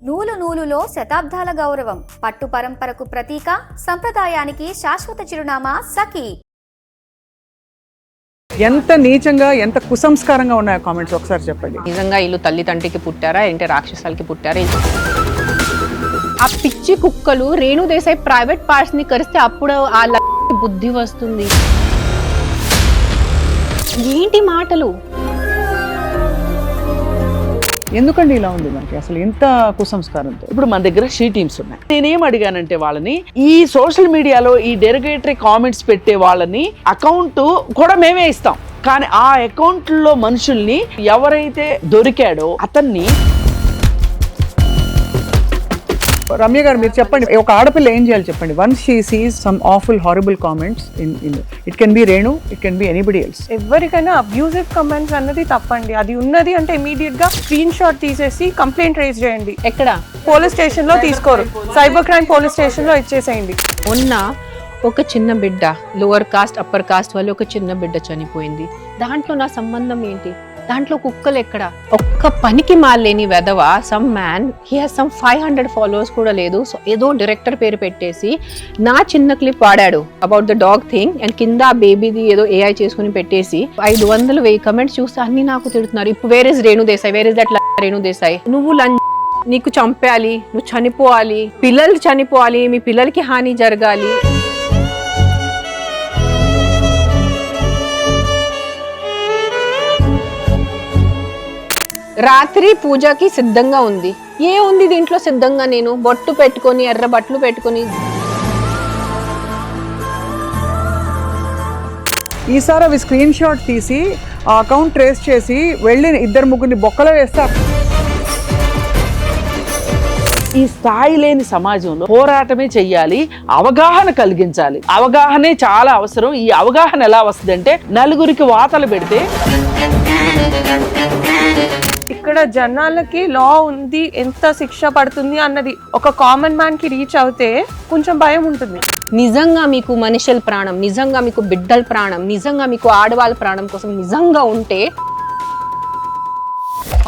నూలు నూలులో శతాబ్దాల గౌరవం, పట్టు పరంపరకు ప్రతీక, సంప్రదాయానికి శాశ్వత చిరునామా సఖీ. ఎంత నీచంగా ఎంత కుసంస్కారంగా ఉన్నాయో కామెంట్స్ ఒకసారి చెప్పండి. నిజంగా వీళ్ళు తల్లి తండ్రికి పుట్టారా ఏంటి రాక్షసాలకి పుట్టారా? ఆ పిచ్చి కుక్కలు రేణు దేశాయ్ ప్రైవేట్ పార్ట్స్ ని కరిస్తే అప్పుడు ఆ బుద్ధి వస్తుంది. ఏంటి మాటలు? ఎందుకండి ఇలా ఉంది మనకి అసలు ఇంత కుసంస్కారంతో? ఇప్పుడు మన దగ్గర షీ టీమ్స్ ఉన్నాయి. నేనేం అడిగానంటే వాళ్ళని, ఈ సోషల్ మీడియాలో ఈ డెరిగేటరీ కామెంట్స్ పెట్టే వాళ్ళని అకౌంట్ కూడా మేమే ఇస్తాం, కానీ ఆ అకౌంట్లో మనుషుల్ని ఎవరైతే దొరికాడో అతన్ని. రమ్య గారు మీరు చెప్పండి, ఒక ఆడపిల్ల ఏం చేయాలి చెప్పండి? Once she Cs some awful horrible comments in it can be Renu, it can be anybody else. ఎవరికైనా అబ్యూజివ్ కమెంట్స్ అన్నది తప్పండి. అది ఉన్నది అంటే ఇమీడియట్ గా స్క్రీన్ షాట్ తీసేసి కంప్లైంట్ రేజ్ చేయండి. ఎక్కడ? పోలీస్ స్టేషన్ లో తీసుకోరు, సైబర్ క్రైమ్ పోలీస్ స్టేషన్ లో ఇచ్చేసేయండి. మొన్న ఒక చిన్న బిడ్డ, లోవర్ కాస్ట్ అప్పర్ కాస్ట్ వాళ్ళు ఒక చిన్న బిడ్డ చనిపోయింది. దాంట్లో నా సంబంధం ఏంటి? దాంట్లో కుక్కలు ఎక్కడ? ఒక్క పనికి మాలేని వెధవ, some man, he has some 500 followers కూడా లేదు. సో ఏదో డైరెక్టర్ పేరు పెట్టేసి నా చిన్న క్లిప్ వాడాడు about the dog thing, and కింద ఆ బేబీది ఏదో ఏఐ చేసుకుని పెట్టేసి 500-1000 కమెంట్స్ చూస్తే అన్ని నాకు తిడుతున్నారు. ఇప్పుడు where is Renu Desai, where is that Renu Desai? నువ్వు నీకు చంపాలి, నువ్వు చనిపోవాలి, పిల్లలు చనిపోవాలి, మీ పిల్లలకి హాని జరగాలి. రాత్రి పూజకి సిద్ధంగా ఉంది. ఏ ఉంది దీంట్లో సిద్ధంగా? నేను బొట్టు పెట్టుకొని, ఎర్ర బట్టలు పెట్టుకొని. ఈసారి అవి స్క్రీన్ షాట్ తీసి ఆ అకౌంట్ ట్రేస్ చేసి వెళ్ళి 2-3 బొక్కలో వేస్తారు. ఈ స్థాయి లేని సమాజంలో పోరాటమే చెయ్యాలి, అవగాహన కలిగించాలి. అవగాహనే చాలా అవసరం. ఈ అవగాహన ఎలా వస్తుందంటే, నలుగురికి వాతలు పెడితే. ఇక్కడ జనాలకి లా ఉంది, ఎంత శిక్ష పడుతుంది అన్నది ఒక కామన్ మ్యాన్ కి రీచ్ అవుతే కొంచెం భయం ఉంటుంది. నిజంగా మీకు మనుషుల ప్రాణం, నిజంగా మీకు బిడ్డల ప్రాణం, నిజంగా మీకు ఆడవాళ్ళ ప్రాణం కోసం నిజంగా ఉంటే.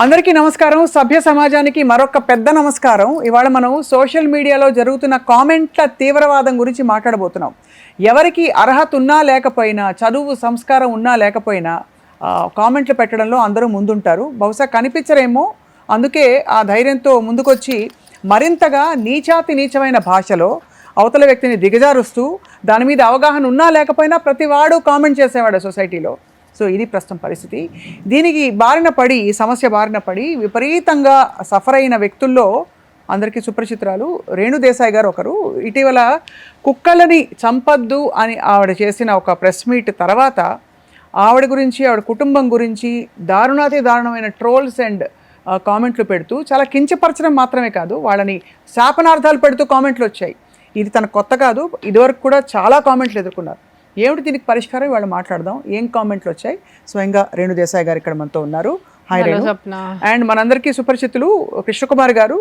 అందరికీ నమస్కారం. సభ్య సమాజానికి మరొక పెద్ద నమస్కారం. ఇవాళ మనం సోషల్ మీడియాలో జరుగుతున్న కామెంట్ల తీవ్రవాదం గురించి మాట్లాడబోతున్నాం. ఎవరికి అర్హత ఉన్నా లేకపోయినా, చదువు సంస్కారం ఉన్నా లేకపోయినా కామెంట్లు పెట్టడంలో అందరూ ముందుంటారు. బహుశా కనిపించరేమో, అందుకే ఆ ధైర్యంతో ముందుకొచ్చి మరింతగా నీచాతి నీచమైన భాషలో అవతల వ్యక్తిని దిగజారుస్తూ, దాని మీద అవగాహన ఉన్నా లేకపోయినా ప్రతివాడు కామెంట్ చేసేవాడు సొసైటీలో. సో ఇది ప్రస్తుతం పరిస్థితి. దీనికి బారిన పడి, ఈ సమస్య బారిన పడి విపరీతంగా సఫర్ అయిన వ్యక్తుల్లో అందరికీ సుపరిచితురాలు రేణు దేశాయ్ గారు ఒకరు. ఇటీవల కుక్కలని చంపద్దు అని ఆవిడ చేసిన ఒక ప్రెస్ మీట్ తర్వాత ఆవిడ గురించి, ఆవిడ కుటుంబం గురించి దారుణాతి దారుణమైన ట్రోల్స్ అండ్ కామెంట్లు పెడుతూ, చాలా కించపరచడం మాత్రమే కాదు, వాళ్ళని శాపనార్థాలు పెడుతూ కామెంట్లు వచ్చాయి. ఇది తన కొత్త కాదు, ఇదివరకు కూడా చాలా కామెంట్లు ఎదుర్కొన్నారు. ఏమిటి దీనికి పరిష్కారం? వాళ్ళు మాట్లాడదాం. ఏం కామెంట్లు వచ్చాయి? స్వయంగా రేణు దేశాయ్ గారు ఇక్కడ మనతో ఉన్నారు. హాయ్ రేణు. అండ్ మనందరికీ సుపరిచితులు కృష్ణకుమార్ గారు,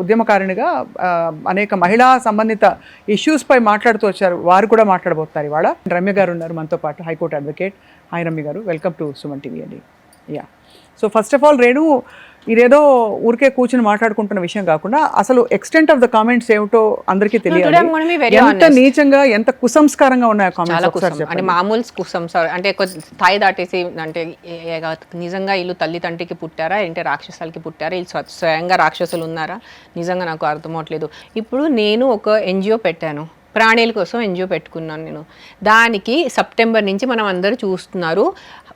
ఉద్యమకారిణిగా అనేక మహిళా సంబంధిత ఇష్యూస్ పై మాట్లాడుతూ వచ్చారు. వారు కూడా మాట్లాడబోతున్నారు ఇవాళ. రమ్య గారు ఉన్నారు మనతో పాటు, హైకోర్టు అడ్వకేట్. హాయ్ రమ్య గారు, వెల్కమ్ టు సుమన్ టీవీ అండి. Yeah, so first of all Renu, ఇదేదో ఊరికే కూర్చుని మాట్లాడుకుంటున్న విషయం కాకుండా అసలు ఎక్స్టెంట్ ఆఫ్ ద కామెంట్స్ ఏమిటో అందరికీ తెలియాలి. ఎంత నీచంగా, ఎంత కుసంస్కారంగా ఉన్నాయి కామెంట్స్. అంటే మామూలు కుసంస్కారం అంటే స్థాయి దాటేసి, అంటే నిజంగా వీళ్ళు తల్లి తండ్రికి పుట్టారా ఏంటి రాక్షసాలకి పుట్టారా? వీళ్ళు స్వయంగా రాక్షసులు ఉన్నారా? నిజంగా నాకు అర్థం అవట్లేదు. ఇప్పుడు నేను ఒక ఎన్జిఓ పెట్టాను, ప్రాణుల కోసం ఎన్జిఓ పెట్టుకున్నాను నేను. దానికి సెప్టెంబర్ నుంచి మనం అందరూ చూస్తున్నారు,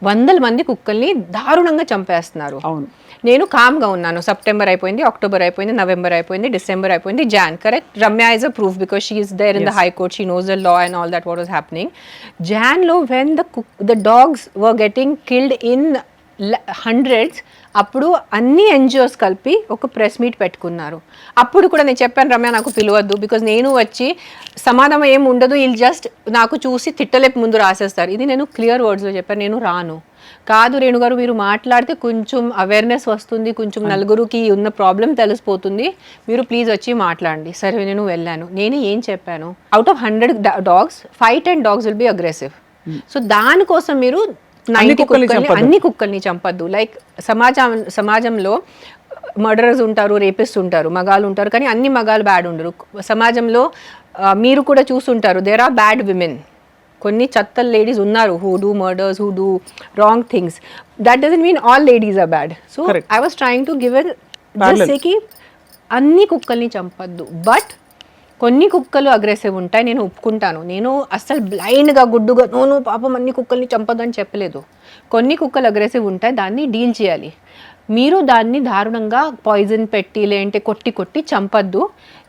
100 మంది కుక్కల్ని దారుణంగా చంపేస్తున్నారు. అవును, నేను కామ్గా ఉన్నాను. సెప్టెంబర్ అయిపోయింది, అక్టోబర్ అయిపోయింది, నవంబర్ అయిపోయింది, డిసెంబర్ అయిపోయింది, Jan. Correct? Ramya is a proof because she is there in the high court, she knows the law and all that what was happening. జాన్లో when the dogs were getting killed in hundreds, అప్పుడు అన్ని NGOs కలిపి ఒక press meet పెట్టుకున్నారు. అప్పుడు కూడా నేను చెప్పాను, రమ్య నాకు పిలవద్దు, బికాజ్ నేను వచ్చి సమాధానం ఏం ఉండదు, వీళ్ళు జస్ట్ నాకు చూసి తిట్టలేపు ముందు రాసేస్తారు. ఇది నేను క్లియర్ వర్డ్స్లో చెప్పాను, నేను రాను. కాదు రేణు గారు, మీరు మాట్లాడితే కొంచెం అవేర్నెస్ వస్తుంది, కొంచెం నలుగురికి ఉన్న ప్రాబ్లం తెలిసిపోతుంది, మీరు ప్లీజ్ వచ్చి మాట్లాడండి. సరే, నేను వెళ్ళాను. నేను ఏం చెప్పాను, out of 100 dogs 5-10 dogs will be aggressive. So దానికోసం మీరు 90 కుక్కల్ని, అన్ని కుక్కల్ని చంపద్దు. లైక్ సమాజంలో మర్డరర్స్ ఉంటారు, రేపిస్ట్ ఉంటారు, మగాళ్ళు ఉంటారు, కానీ అన్ని మగాళ్ళు బ్యాడ్ ఉండరు. సమాజంలో మీరు కూడా చూస్తుంటారు, దేర్ ఆర్ బ్యాడ్ విమెన్. కొన్ని చెత్త లేడీస్ ఉన్నారు who do murders, who do wrong things. That doesn't mean all ladies are bad. So I was trying to give కి అన్ని కుక్కల్ని చంపద్దు, బట్ కొన్ని కుక్కలు అగ్రెసివ్ ఉంటాయి, నేను ఒప్పుకుంటాను. నేను అస్సలు బ్లైండ్గా గుడ్డుగా నోను పాపం అన్ని కుక్కల్ని చంపదు అని చెప్పలేదు. కొన్ని కుక్కలు అగ్రెసివ్ ఉంటాయి, దాన్ని డీల్ చేయాలి. మీరు దాన్ని దారుణంగా పాయిజన్ పెట్టి లేదంటే కొట్టి చంపద్దు.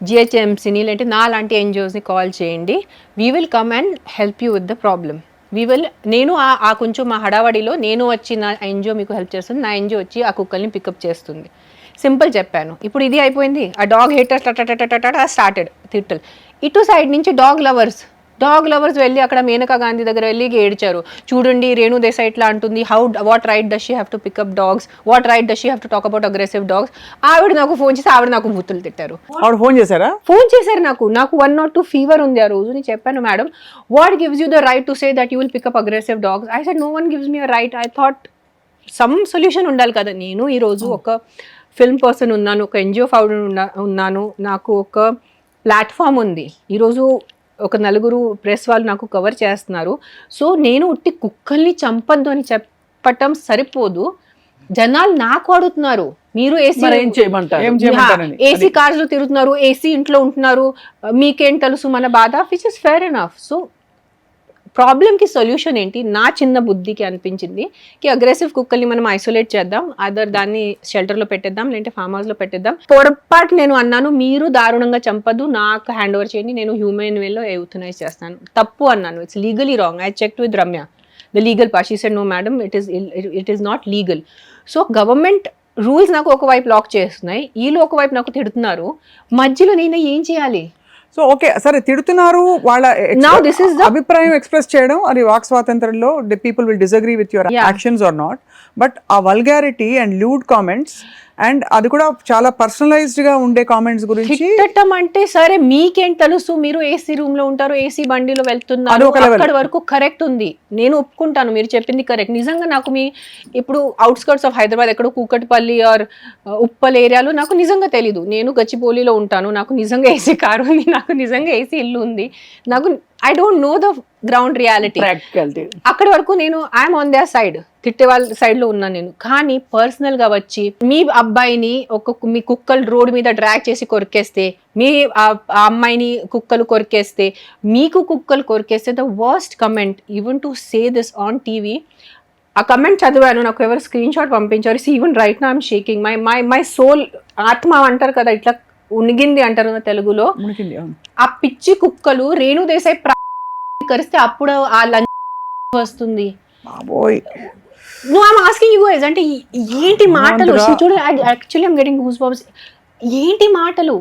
జిహెచ్ఎంసీని లేదంటే నా లాంటి ఎన్జిఓస్ని కాల్ చేయండి. We will come and help you with the problem. నేను ఆ కొంచెం మా హడావడిలో నేను వచ్చి నా ఎన్జిఓ మీకు హెల్ప్ చేస్తుంది, నా ఎన్జిఓ వచ్చి ఆ కుక్కల్ని పికప్ చేస్తుంది. సింపుల్ చెప్పాను. ఇప్పుడు ఇది అయిపోయింది. ఆ డాగ్ హేటర్స్ స్టార్టెడ్ తిట్టలు. ఇటు సైడ్ నుంచి డాగ్ లవర్స్ వెళ్ళి అక్కడ మేనకా గాంధీ దగ్గర వెళ్ళి ఏడ్చారు. చూడండి రేణు దేశాయ్ ఇట్లా అంటుంది, what right does she have to pick up dogs, what right does she have to talk about aggressive dogs. ఆవిడ నాకు ఫోన్ చేసి ఆవిడ నాకు బూతులు తిట్టారు. ఫోన్ చేశారు నాకు 102 ఫీవర్ ఉంది ఆ రోజు. నేను చెప్పాను, madam what gives you the right to say that you will pick up aggressive dogs? I said no one gives me a right. I thought some solution ఉండాలి కదా. నేను ఈరోజు ఒక ఫిల్మ్ పర్సన్ ఉన్నాను, ఒక ఎన్జిఓ ఫౌండర్ ఉన్నాను, నాకు ఒక ప్లాట్ఫామ్ ఉంది. ఈరోజు ఒక 4 ప్రెస్ వాళ్ళు నాకు కవర్ చేస్తున్నారు. సో నేను ఉట్టి కుక్కల్ని చంపద్దు అని చెప్పటం సరిపోదు. జనాలు నాకు అడుగుతున్నారు, మీరు ఏసీ కార్స్ లో తిరుగుతున్నారు, ఏసీ ఇంట్లో ఉంటున్నారు, మీకేం తెలుసు మన బాధ, which is fair enough. So ప్రాబ్లమ్కి సొల్యూషన్ ఏంటి? నా చిన్న బుద్ధికి అనిపించింది కి అగ్రెసివ్ కుక్కల్ని మనం ఐసోలేట్ చేద్దాం, అదర్ దాన్ని షెల్టర్లో పెట్టేద్దాం, లేదంటే ఫామ్ హౌస్లో పెట్టేద్దాం. పొరపాటు నేను అన్నాను, మీరు దారుణంగా చంపదు, నాకు హ్యాండ్ ఓవర్ చేయండి, నేను హ్యూమన్ వేలో యూథనైజ్ చేస్తాను. తప్పు అన్నాను. It's legally wrong. I checked with Ramya the legal part. She said no madam, it is not legal. So government rules నాకు ఒకవైపు లాక్ చేస్తున్నాయి, వీళ్ళు ఒకవైపు నాకు తిడుతున్నారు. మధ్యలో నేను ఏం చేయాలి? సో ఓకే సరే, తిడుతున్నారు, వాళ్ళ అభిప్రాయం ఎక్స్ప్రెస్ చేయడం అది వాక్ స్వాతంత్రంలో, people will disagree with your actions or not, but ఆ vulgarity and lewd comments and అది కూడా చాలా పర్సనలైజ్డ్ గా ఉండే కామెంట్స్ గురించి తిట్టడం అంటే, సరే మీకేం తెలుసు, మీరు ఏసీ రూమ్ లో ఉంటారు, ఏసీ బండిలో వెళ్తున్నారు, అక్కడ వరకు కరెక్ట్ ఉంది, నేను ఒప్పుకుంటాను, మీరు చెప్పింది కరెక్ట్. నిజంగా నాకు ఇప్పుడు అవుట్స్కర్ట్స్ ఆఫ్ హైదరాబాద్ ఎక్కడో కూకట్పల్లి ఆర్ ఉప్పల్ ఏరియాలో నాకు నిజంగా తెలీదు. నేను గచ్చిబౌలిలో ఉంటాను, నాకు నిజంగా ఏసీ కారు ఉంది, నాకు నిజంగా ఏసీ ఇల్లు ఉంది, నాకు I don't know the ground reality. అక్కడి వరకు నేను ఐఎమ్ ఆన్ దర్ సైడ్, తిట్టే వాళ్ళ సైడ్ లో ఉన్నాను నేను. కానీ పర్సనల్ గా వచ్చి మీ అబ్బాయిని మీ కుక్కలు రోడ్డు మీద డ్రాగ్ చేసి కొరికేస్తే, మీ అమ్మాయిని కుక్కలు కొరికేస్తే, మీకు కుక్కలు కొరికేస్తే, the worst comment even to say this on TV. ఆ కమెంట్ చదివాను, నాకు ఎవరు స్క్రీన్ షాట్ పంపించారు. Even right now I'm shaking, my soul, ఆత్మ అంటారు కదా, ఇట్లా ఉనిగింది అంటారు తెలుగులో. ఆ పిచ్చి కుక్కలు రేణు దేశాయ్ కరిస్తే అప్పుడు ఆ లంచ్ వస్తుంది. No, I'm asking you guys, అంటే ఏంటి మాటలు? చూడండి, actually I'm getting goose bumps. ఏంటి మాటలు?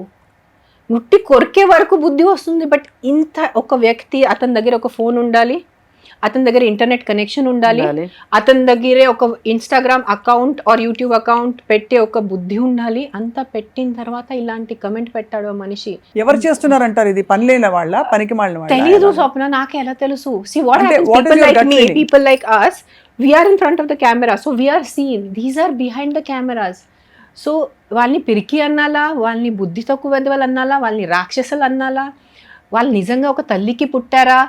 ముట్టి కొరికే వరకు బుద్ధి వస్తుంది, బట్ ఇంత ఒక వ్యక్తి, అతని దగ్గర ఒక ఫోన్ ఉండాలి, అతని దగ్గర ఇంటర్నెట్ కనెక్షన్ ఉండాలి, అతని దగ్గరే ఒక Instagram account or YouTube account పెట్టే ఒక బుద్ధి ఉండాలి. అంతా పెట్టిన తర్వాత ఇలాంటి కమెంట్ పెట్టాడు మనిషి. ఎవరు చేస్తున్నారు అంటారు? ఇది పని లేని వాళ్ళ, పనికి మాలిన వాళ్ళ? తెలీదు స్వప్న, నాకే ఎలా తెలుసు? See what happens, people like me, people like us, we are in front of the camera, so we are seen, these are behind the cameras. So వాళ్ళని పిరికి అన్నాలా, వాళ్ళని బుద్ధి తక్కువ వాళ్ళు అన్నాలా, వాళ్ళని రాక్షసులు అన్నాలా, వాళ్ళు నిజంగా ఒక తల్లికి పుట్టారా,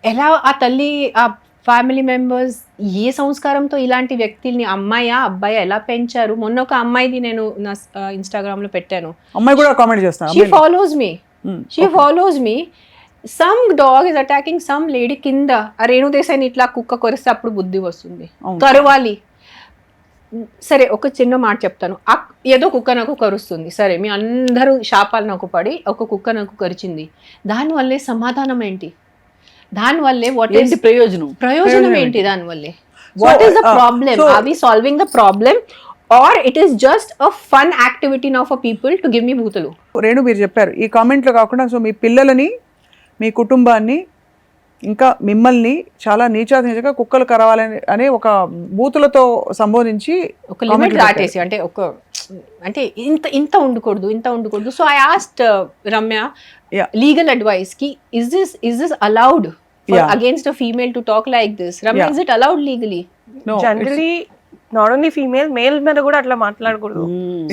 ఎలా ఆ తల్లి ఆ ఫ్యామిలీ మెంబర్స్ ఏ సంస్కారంతో ఇలాంటి వ్యక్తుల్ని, అమ్మాయా అబ్బాయా ఎలా పెంచారు? మొన్న ఒక అమ్మాయిది నేను నా ఇన్స్టాగ్రామ్ లో పెట్టాను, అమ్మాయి కూడా కామెంట్ చేస్తాను, she follows me, some dog is attacking some lady కింద, ఆ రేణు దేశాయిని ఇట్లా కుక్క కొరిస్తే అప్పుడు బుద్ధి వస్తుంది, కరవాలి. సరే ఒక చిన్న మాట చెప్తాను, ఏదో కుక్క నాకు కరుస్తుంది, సరే మీ అందరూ శాపాలు నాకు పడి ఒక కుక్క నాకు కరిచింది, దానివల్లే సమాధానం ఏంటి? దానివల్లే ప్రయోజనం ఏంటి? దానివల్లే what is the problem? Are we solving the problem or it is just a fun activity now for people to give me బూతులు? రేణు మీరు చెప్పారు ఈ కామెంట్లో కాకుండా, సో మీ పిల్లలని, మీ కుటుంబాన్ని, ఇంకా మిమ్మల్ని చాలా నీచాతిగా కుక్కలు కరవాలని అనే ఒక బూతులతో సంబోధించి ఒక లిమిట్ దాటేసి, అంటే ఇంత ఉండకూడదు. So I asked Ramya legal advice కి, is this allowed against a female to talk like this? Ramya, is it allowed legally? No, generally not only female, male మీద కూడా అట్లా మాట్లాడకూడదు.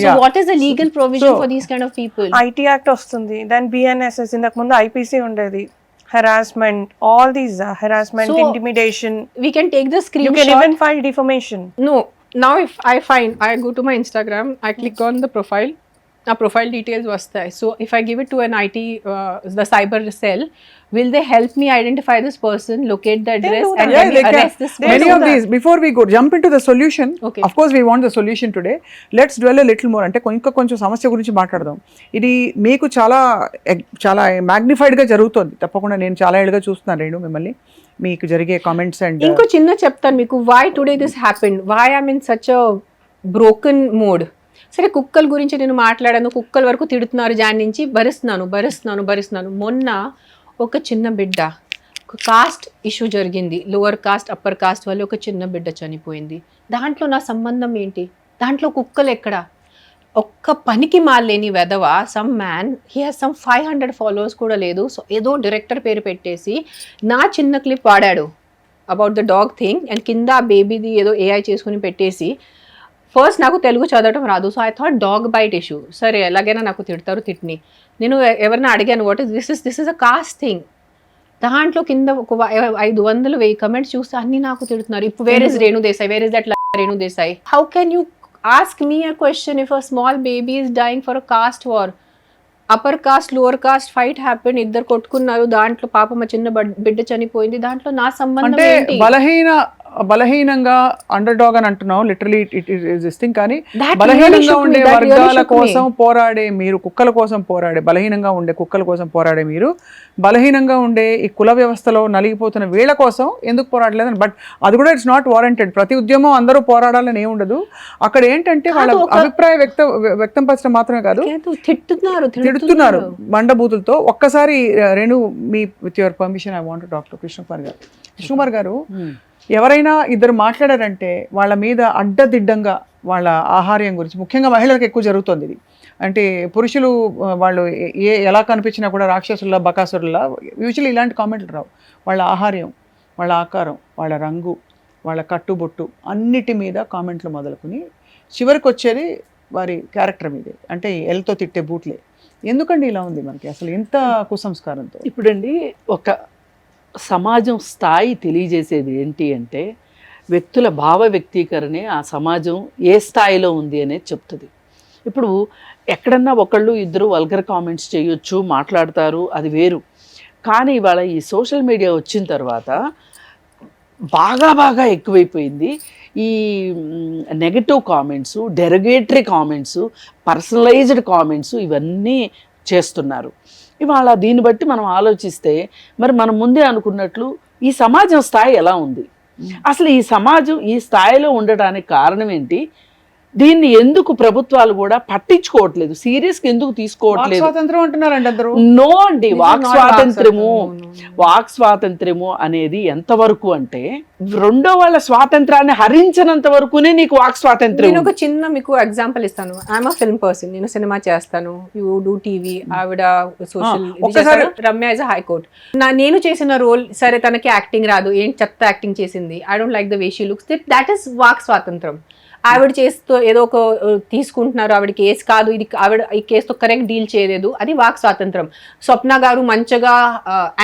So what is the legal provision for these kind of people? IT act వస్తుంది, then BNSS, ఇంతకు ముందు IPC ఉండేది, harassment, all these harassment, So, intimidation. We can take the You can screenshot. even file defamation. No, now if I go to my Instagram, I click on the profile, నా profile details వస్తాయి. So if I give it to an IT, the cyber cell, will they help me identify this person, locate the address, do and Yeah, then they can. arrest this Many person? of these, before we go jump into the solution, Okay. of course we want the solution today. Let's dwell a little more. అంటే ఇంకా కొంచెం సమస్య గురించి మాట్లాడదాం. ఇది మీకు చాలా చాలా magnified గా జరుగుతుంది. తప్పకుండా నేను చాలా ఏళ్ళుగా చూస్తున్నాను రేణు మిమ్మల్ని, మీకు జరిగే కామెంట్స్ అండ్ ఇంకో చిన్న చెప్తాను మీకు, why today this happened, why I'm in such a broken mode. సరే కుక్కల గురించి నేను మాట్లాడాను, కుక్కల వరకు తిడుతున్నారు, జాన్ నుంచి భరిస్తున్నాను. మొన్న ఒక చిన్న బిడ్డ, ఒక కాస్ట్ ఇష్యూ జరిగింది, లోవర్ కాస్ట్ అప్పర్ కాస్ట్ వల్ల ఒక చిన్న బిడ్డ చనిపోయింది. దాంట్లో నా సంబంధం ఏంటి? దాంట్లో కుక్కలు ఎక్కడ? ఒక్క పనికి మాలేని వెధవ, some man, he has some 500 followers కూడా లేదు. సో ఏదో డైరెక్టర్ పేరు పెట్టేసి నా చిన్న క్లిప్ వాడాడు about the dog thing, and కింద ఆ బేబీది ఏదో ఏఐ చేసుకుని పెట్టేసి, ఫస్ట్ నాకు తెలుగు చదవటం రాదు, so I thought dog bite issue, సరే ఎలాగైనా నాకు తిడతారు, తిట్ని. నేను ఎవరైనా అడిగాను what is this is a cost thing. దాంట్లో కింద ఒక 500-1000 కమెంట్స్ చూస్తే అన్ని నాకు తిడుతున్నారు. ఇప్పుడు where is Renu Desai, where is that Renu Desai? How can you ask me a question if a small baby is dyeing for a cost war? Upper caste lower caste fight happen, ఇద్దరు కొట్టుకున్నారు, దాంట్లో పాప మా చిన్న బిడ్డ చనిపోయింది, దాంట్లో నా సంబంధం అంటే ఏంటి? బలహీనంగా అండర్ డాగ్ అని అంటున్నావు, literally it is this thing. కానీ That బలహీనంగా really shook me. ఉండే That really వర్గాల shook me. కోసం పోరాడే మీరు, కుక్కల కోసం పోరాడే, బలహీనంగా ఉండే కుక్కల కోసం పోరాడే మీరు, బలహీనంగా ఉండే ఈ కుల వ్యవస్థలో నలిగిపోతున్న వీళ్ళ కోసం ఎందుకు పోరాడలేదని. బట్ అది కూడా ఇట్స్ నాట్ వారంటెడ్. ప్రతి ఉద్యమం అందరూ పోరాడాలని ఏమి ఉండదు. అక్కడ ఏంటంటే వాళ్ళ అభిప్రాయం వ్యక్తం పరచడం మాత్రమే కాదు, తిడుతున్నారు మండబూతులతో. ఒక్కసారి Renu, me with your permission I want to talk to Krishna Kumar గారు. ఎవరైనా ఇద్దరు మాట్లాడారంటే వాళ్ళ మీద అడ్డదిడ్డంగా వాళ్ళ ఆహార్యం గురించి, ముఖ్యంగా మహిళలకు ఎక్కువ జరుగుతుంది ఇది. అంటే పురుషులు వాళ్ళు ఎలా కనిపించినా కూడా రాక్షసుల్లా బకాసురుల్లా, యూజువల్లీ ఇలాంటి కామెంట్లు రావు. వాళ్ళ ఆహార్యం, వాళ్ళ ఆకారం, వాళ్ళ రంగు, వాళ్ళ కట్టుబొట్టు అన్నిటి మీద కామెంట్లు మొదలుకొని చివరికి వచ్చేది వారి క్యారెక్టర్ మీదే, అంటే ఎల్తో తిట్టే బూట్లే. ఎందుకండి ఇలా ఉంది మనకి అసలు ఇంత కుసంస్కారంతో? ఇప్పుడండి ఒక సమాజం స్థాయి తెలియజేసేది ఏంటి అంటే, వ్యక్తుల భావ వ్యక్తీకరణే ఆ సమాజం ఏ స్థాయిలో ఉంది అనేది చెప్తుంది. ఇప్పుడు ఎక్కడన్నా ఒకళ్ళు ఇద్దరు వల్గర్ కామెంట్స్ చేయొచ్చు, మాట్లాడతారు, అది వేరు. కానీ ఇవాళ ఈ సోషల్ మీడియా వచ్చిన తర్వాత బాగా ఎక్కువైపోయింది ఈ negative comments, derogatory comments, personalised comments, ఇవన్నీ చేస్తున్నారు. ఇవాళ దీన్ని బట్టి మనం ఆలోచిస్తే, మరి మనం ముందే అనుకున్నట్లు ఈ సమాజం స్థాయి ఎలా ఉంది, అసలు ఈ సమాజం ఈ స్థాయిలో ఉండటానికి కారణం ఏంటి, దీన్ని ఎందుకు ప్రభుత్వాలు కూడా పట్టించుకోవట్లేదు, సీరియస్గా ఎందుకు తీసుకోవట్లేదు? స్వాతంత్రం అంటున్నారండి అందరూ. నో అండి, వాక్ స్వాతంత్రము అనేది ఎంతవరకు అంటే, రెండో వాళ్ళ స్వాతంత్రాన్ని హరించినంత వరకునే నీకు వాక్ స్వాతంత్రం. నేను ఒక చిన్న మీకు ఎగ్జాంపుల్ ఇస్తాను. ఐఎమ్ అ ఫిల్మ్ పర్సన్, నేను సినిమా చేస్తాను, యూ డూ టీవీ, ఆవిడ సోషల్, రమ్య ఇస్ హైకోర్ట్. నేను చేసిన రోల్, సరే తనకి యాక్టింగ్ రాదు, ఏం చెత్త యాక్టింగ్ చేసింది, I don't like the way she looks, that is walk స్వాతంత్రం. ఆవిడ చేస్తూ ఏదో ఒక తీసుకుంటున్నారు, ఆవిడ కేసు కాదు ఇది, ఆవిడ ఈ కేసుతో కరెక్ట్ డీల్ చేయలేదు, అది వాక్ స్వాతంత్రం. స్వప్న గారు మంచిగా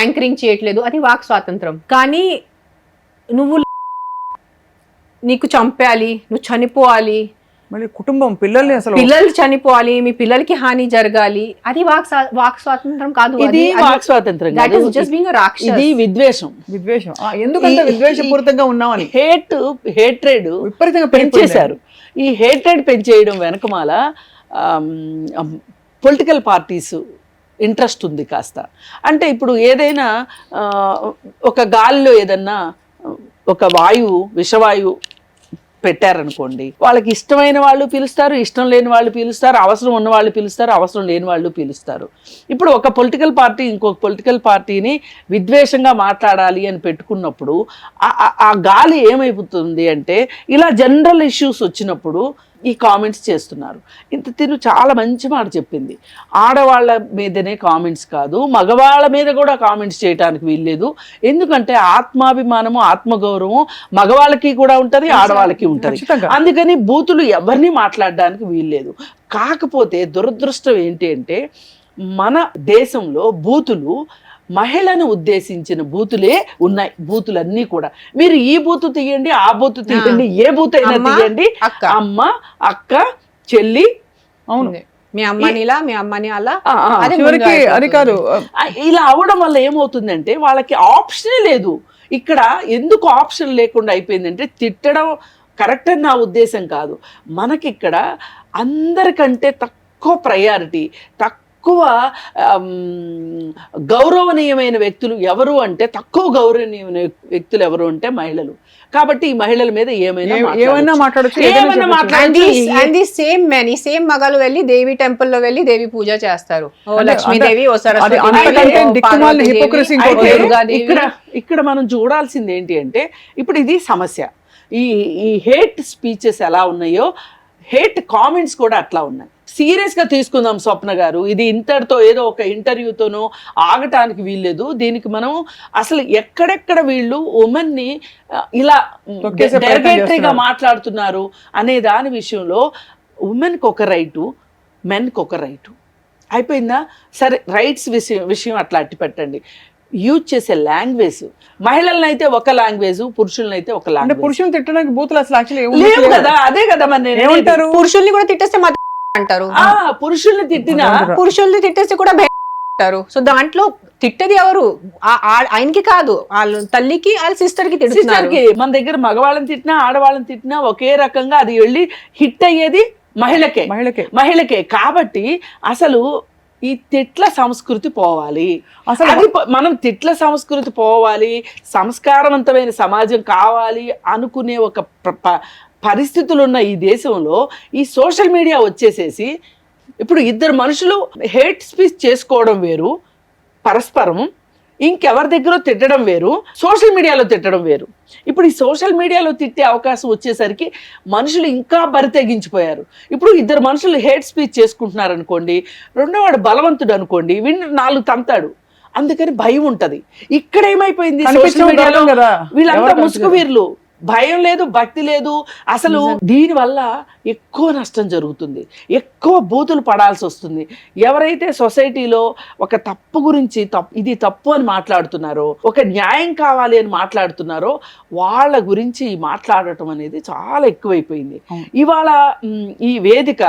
యాంకరింగ్ చేయట్లేదు, అది వాక్ స్వాతంత్రం. కానీ నువ్వు నీకు చంపేయాలి, నువ్వు చనిపోవాలి, మళ్ళీ కుటుంబం, పిల్లల్ని, అసలు పిల్లలు చనిపోవాలి, మీ పిల్లలకి హాని జరగాలి, అది వాక్ స్వాతంత్రం కాదు. ఇది వాక్ స్వాతంత్రం కాదు, ఇది విద్వేషం. ఎందుకంటే విద్వేషపూరితంగా ఉన్నామని హేట్రెడ్ విపరీతంగా పెంచేశారు. ఈ హేట్రెడ్ పెంచేయడం వెనకమాల పొలిటికల్ పార్టీస్ ఇంట్రెస్ట్ ఉంది కాస్త. అంటే ఇప్పుడు ఏదైనా ఒక గాలిలో ఏదన్నా ఒక విషవాయువు పెట్టారనుకోండి, వాళ్ళకి ఇష్టమైన వాళ్ళు పిలుస్తారు, ఇష్టం లేని వాళ్ళు పిలుస్తారు, అవసరం ఉన్న వాళ్ళు పిలుస్తారు, అవసరం లేని వాళ్ళు పిలుస్తారు. ఇప్పుడు ఒక పొలిటికల్ పార్టీ ఇంకొక పొలిటికల్ పార్టీని విద్వేషంగా మాట్లాడాలి అని పెట్టుకున్నప్పుడు ఆ గాలి ఏమైపోతుంది అంటే, ఇలా జనరల్ ఇష్యూస్ వచ్చినప్పుడు ఈ కామెంట్స్ చేస్తున్నారు. తిను చాలా మంచి మాట చెప్పింది, ఆడవాళ్ళ మీదనే కామెంట్స్ కాదు, మగవాళ్ళ మీద కూడా కామెంట్స్ చేయడానికి వీల్లేదు. ఎందుకంటే ఆత్మాభిమానము, ఆత్మగౌరవం మగవాళ్ళకి కూడా ఉంటుంది, ఆడవాళ్ళకి ఉంటుంది. అందుకని బూతులు ఎవరిని మాట్లాడడానికి వీల్లేదు. కాకపోతే దురదృష్టం ఏంటి అంటే మన దేశంలో బూతులు మహిళను ఉద్దేశించిన బూతులే ఉన్నాయి. బూతులన్నీ కూడా మీరు ఈ బూతు తీయండి, ఆ బూతు తీయండి, ఏ బూతు అయినా తీయండి, అమ్మ, అక్క, చెల్లి, అవును, మీ అమ్మని ఇలా, మీ అమ్మని అలా, అది కాదు. ఇలా అవడం వల్ల ఏమవుతుందంటే వాళ్ళకి ఆప్షనే లేదు. ఇక్కడ ఎందుకు ఆప్షన్ లేకుండా అయిపోయిందంటే తిట్టడం కరెక్ట్ అని నా ఉద్దేశం కాదు. మనకిక్కడ అందరికంటే తక్కువ ప్రయారిటీ, తక్కువ గౌరవనీయమైన వ్యక్తులు ఎవరు అంటే, తక్కువ గౌరవనీయమైన వ్యక్తులు ఎవరు అంటే మహిళలు. కాబట్టి ఈ మహిళల మీద ఏమైనా మాట్లాడచ్చు. సేమ్ మగాలు వెళ్ళి దేవి టెంపుల్ లో వెళ్ళి దేవి పూజ చేస్తారు. లక్ష్మీదేవి, ఓ ఇక్కడ మనం చూడాల్సింది ఏంటి అంటే, ఇప్పుడు ఇది సమస్య. ఈ హేట్ స్పీచెస్ ఎలా ఉన్నాయో హేట్ కామెంట్స్ కూడా అట్లా ఉన్నాయి. సీరియస్గా తీసుకుందాం స్వప్న గారు. ఇది ఇంతటితో ఏదో ఒక ఇంటర్వ్యూతోనో ఆగటానికి వీల్లేదు. దీనికి మనం అసలు ఎక్కడెక్కడ వీళ్ళు ఉమెన్ని ఇలా డెరిగేటరీగా మాట్లాడుతున్నారు అనే దాని విషయంలో ఉమెన్కి ఒక రైటు, మెన్కి ఒక రైటు అయిపోయిందా? సరే, రైట్స్ విషయం అట్లా అట్టి పెట్టండి. యూజ్ చేసే లాంగ్వేజ్, మహిళలను అయితే ఒక లాంగ్వేజ్, పురుషులను అయితే ఒక లాంగ్వేజ్. పురుషులను తిట్టడానికి బూతులు అసలు లేవు కదా. అదే కదా మరి ఏమంటారు, పురుషుల్ని కూడా తిట్టేస్తే అంటారు. పురుషుల్ని తిట్టేస్తే కూడా అంటారు. సో దాంట్లో తిట్టది ఎవరు? ఆయనకి కాదు, వాళ్ళ తల్లికి, వాళ్ళ సిస్టర్ కి తిట్టున్నారు. మన దగ్గర మగవాళ్ళని తిట్టినా ఆడవాళ్ళని తిట్టినా ఒకే రకంగా అది వెళ్ళి హిట్ అయ్యేది మహిళకే. కాబట్టి అసలు ఈ తిట్ల సంస్కృతి పోవాలి. అసలు అది మనం తిట్ల సంస్కృతి పోవాలి, సంస్కారవంతమైన సమాజం కావాలి అనుకునే ఒక పరిస్థితులు ఉన్న ఈ దేశంలో ఈ సోషల్ మీడియా వచ్చేసేసి ఇప్పుడు ఇద్దరు మనుషులు హేట్ స్పీచ్ చేసుకోవడం వేరు, పరస్పరం ఇంకెవరి దగ్గర తిట్టడం వేరు, సోషల్ మీడియాలో తిట్టడం వేరు. ఇప్పుడు ఈ సోషల్ మీడియాలో తిట్టే అవకాశం వచ్చేసరికి మనుషులు ఇంకా బరితెగించిపోయారు. ఇప్పుడు ఇద్దరు మనుషులు హేట్ స్పీచ్ చేసుకుంటున్నారు అనుకోండి, రెండో వాడు బలవంతుడు అనుకోండి, వీడిని 4 తంతాడు, అందుకని భయం ఉంటది. ఇక్కడ ఏమైపోయింది, సోషల్ మీడియాలో వీళ్ళంతా ముసుగు వీర్లు, భయం లేదు, భక్తి లేదు. అసలు దీని వల్ల ఎక్కువ నష్టం జరుగుతుంది, ఎక్కువ బూతులు పడాల్సి వస్తుంది. ఎవరైతే సొసైటీలో ఒక తప్పు గురించి ఇది తప్పు అని మాట్లాడుతున్నారో, ఒక న్యాయం కావాలి అని మాట్లాడుతున్నారో, వాళ్ళ గురించి మాట్లాడటం అనేది చాలా ఎక్కువైపోయింది. ఇవాళ ఈ వేదిక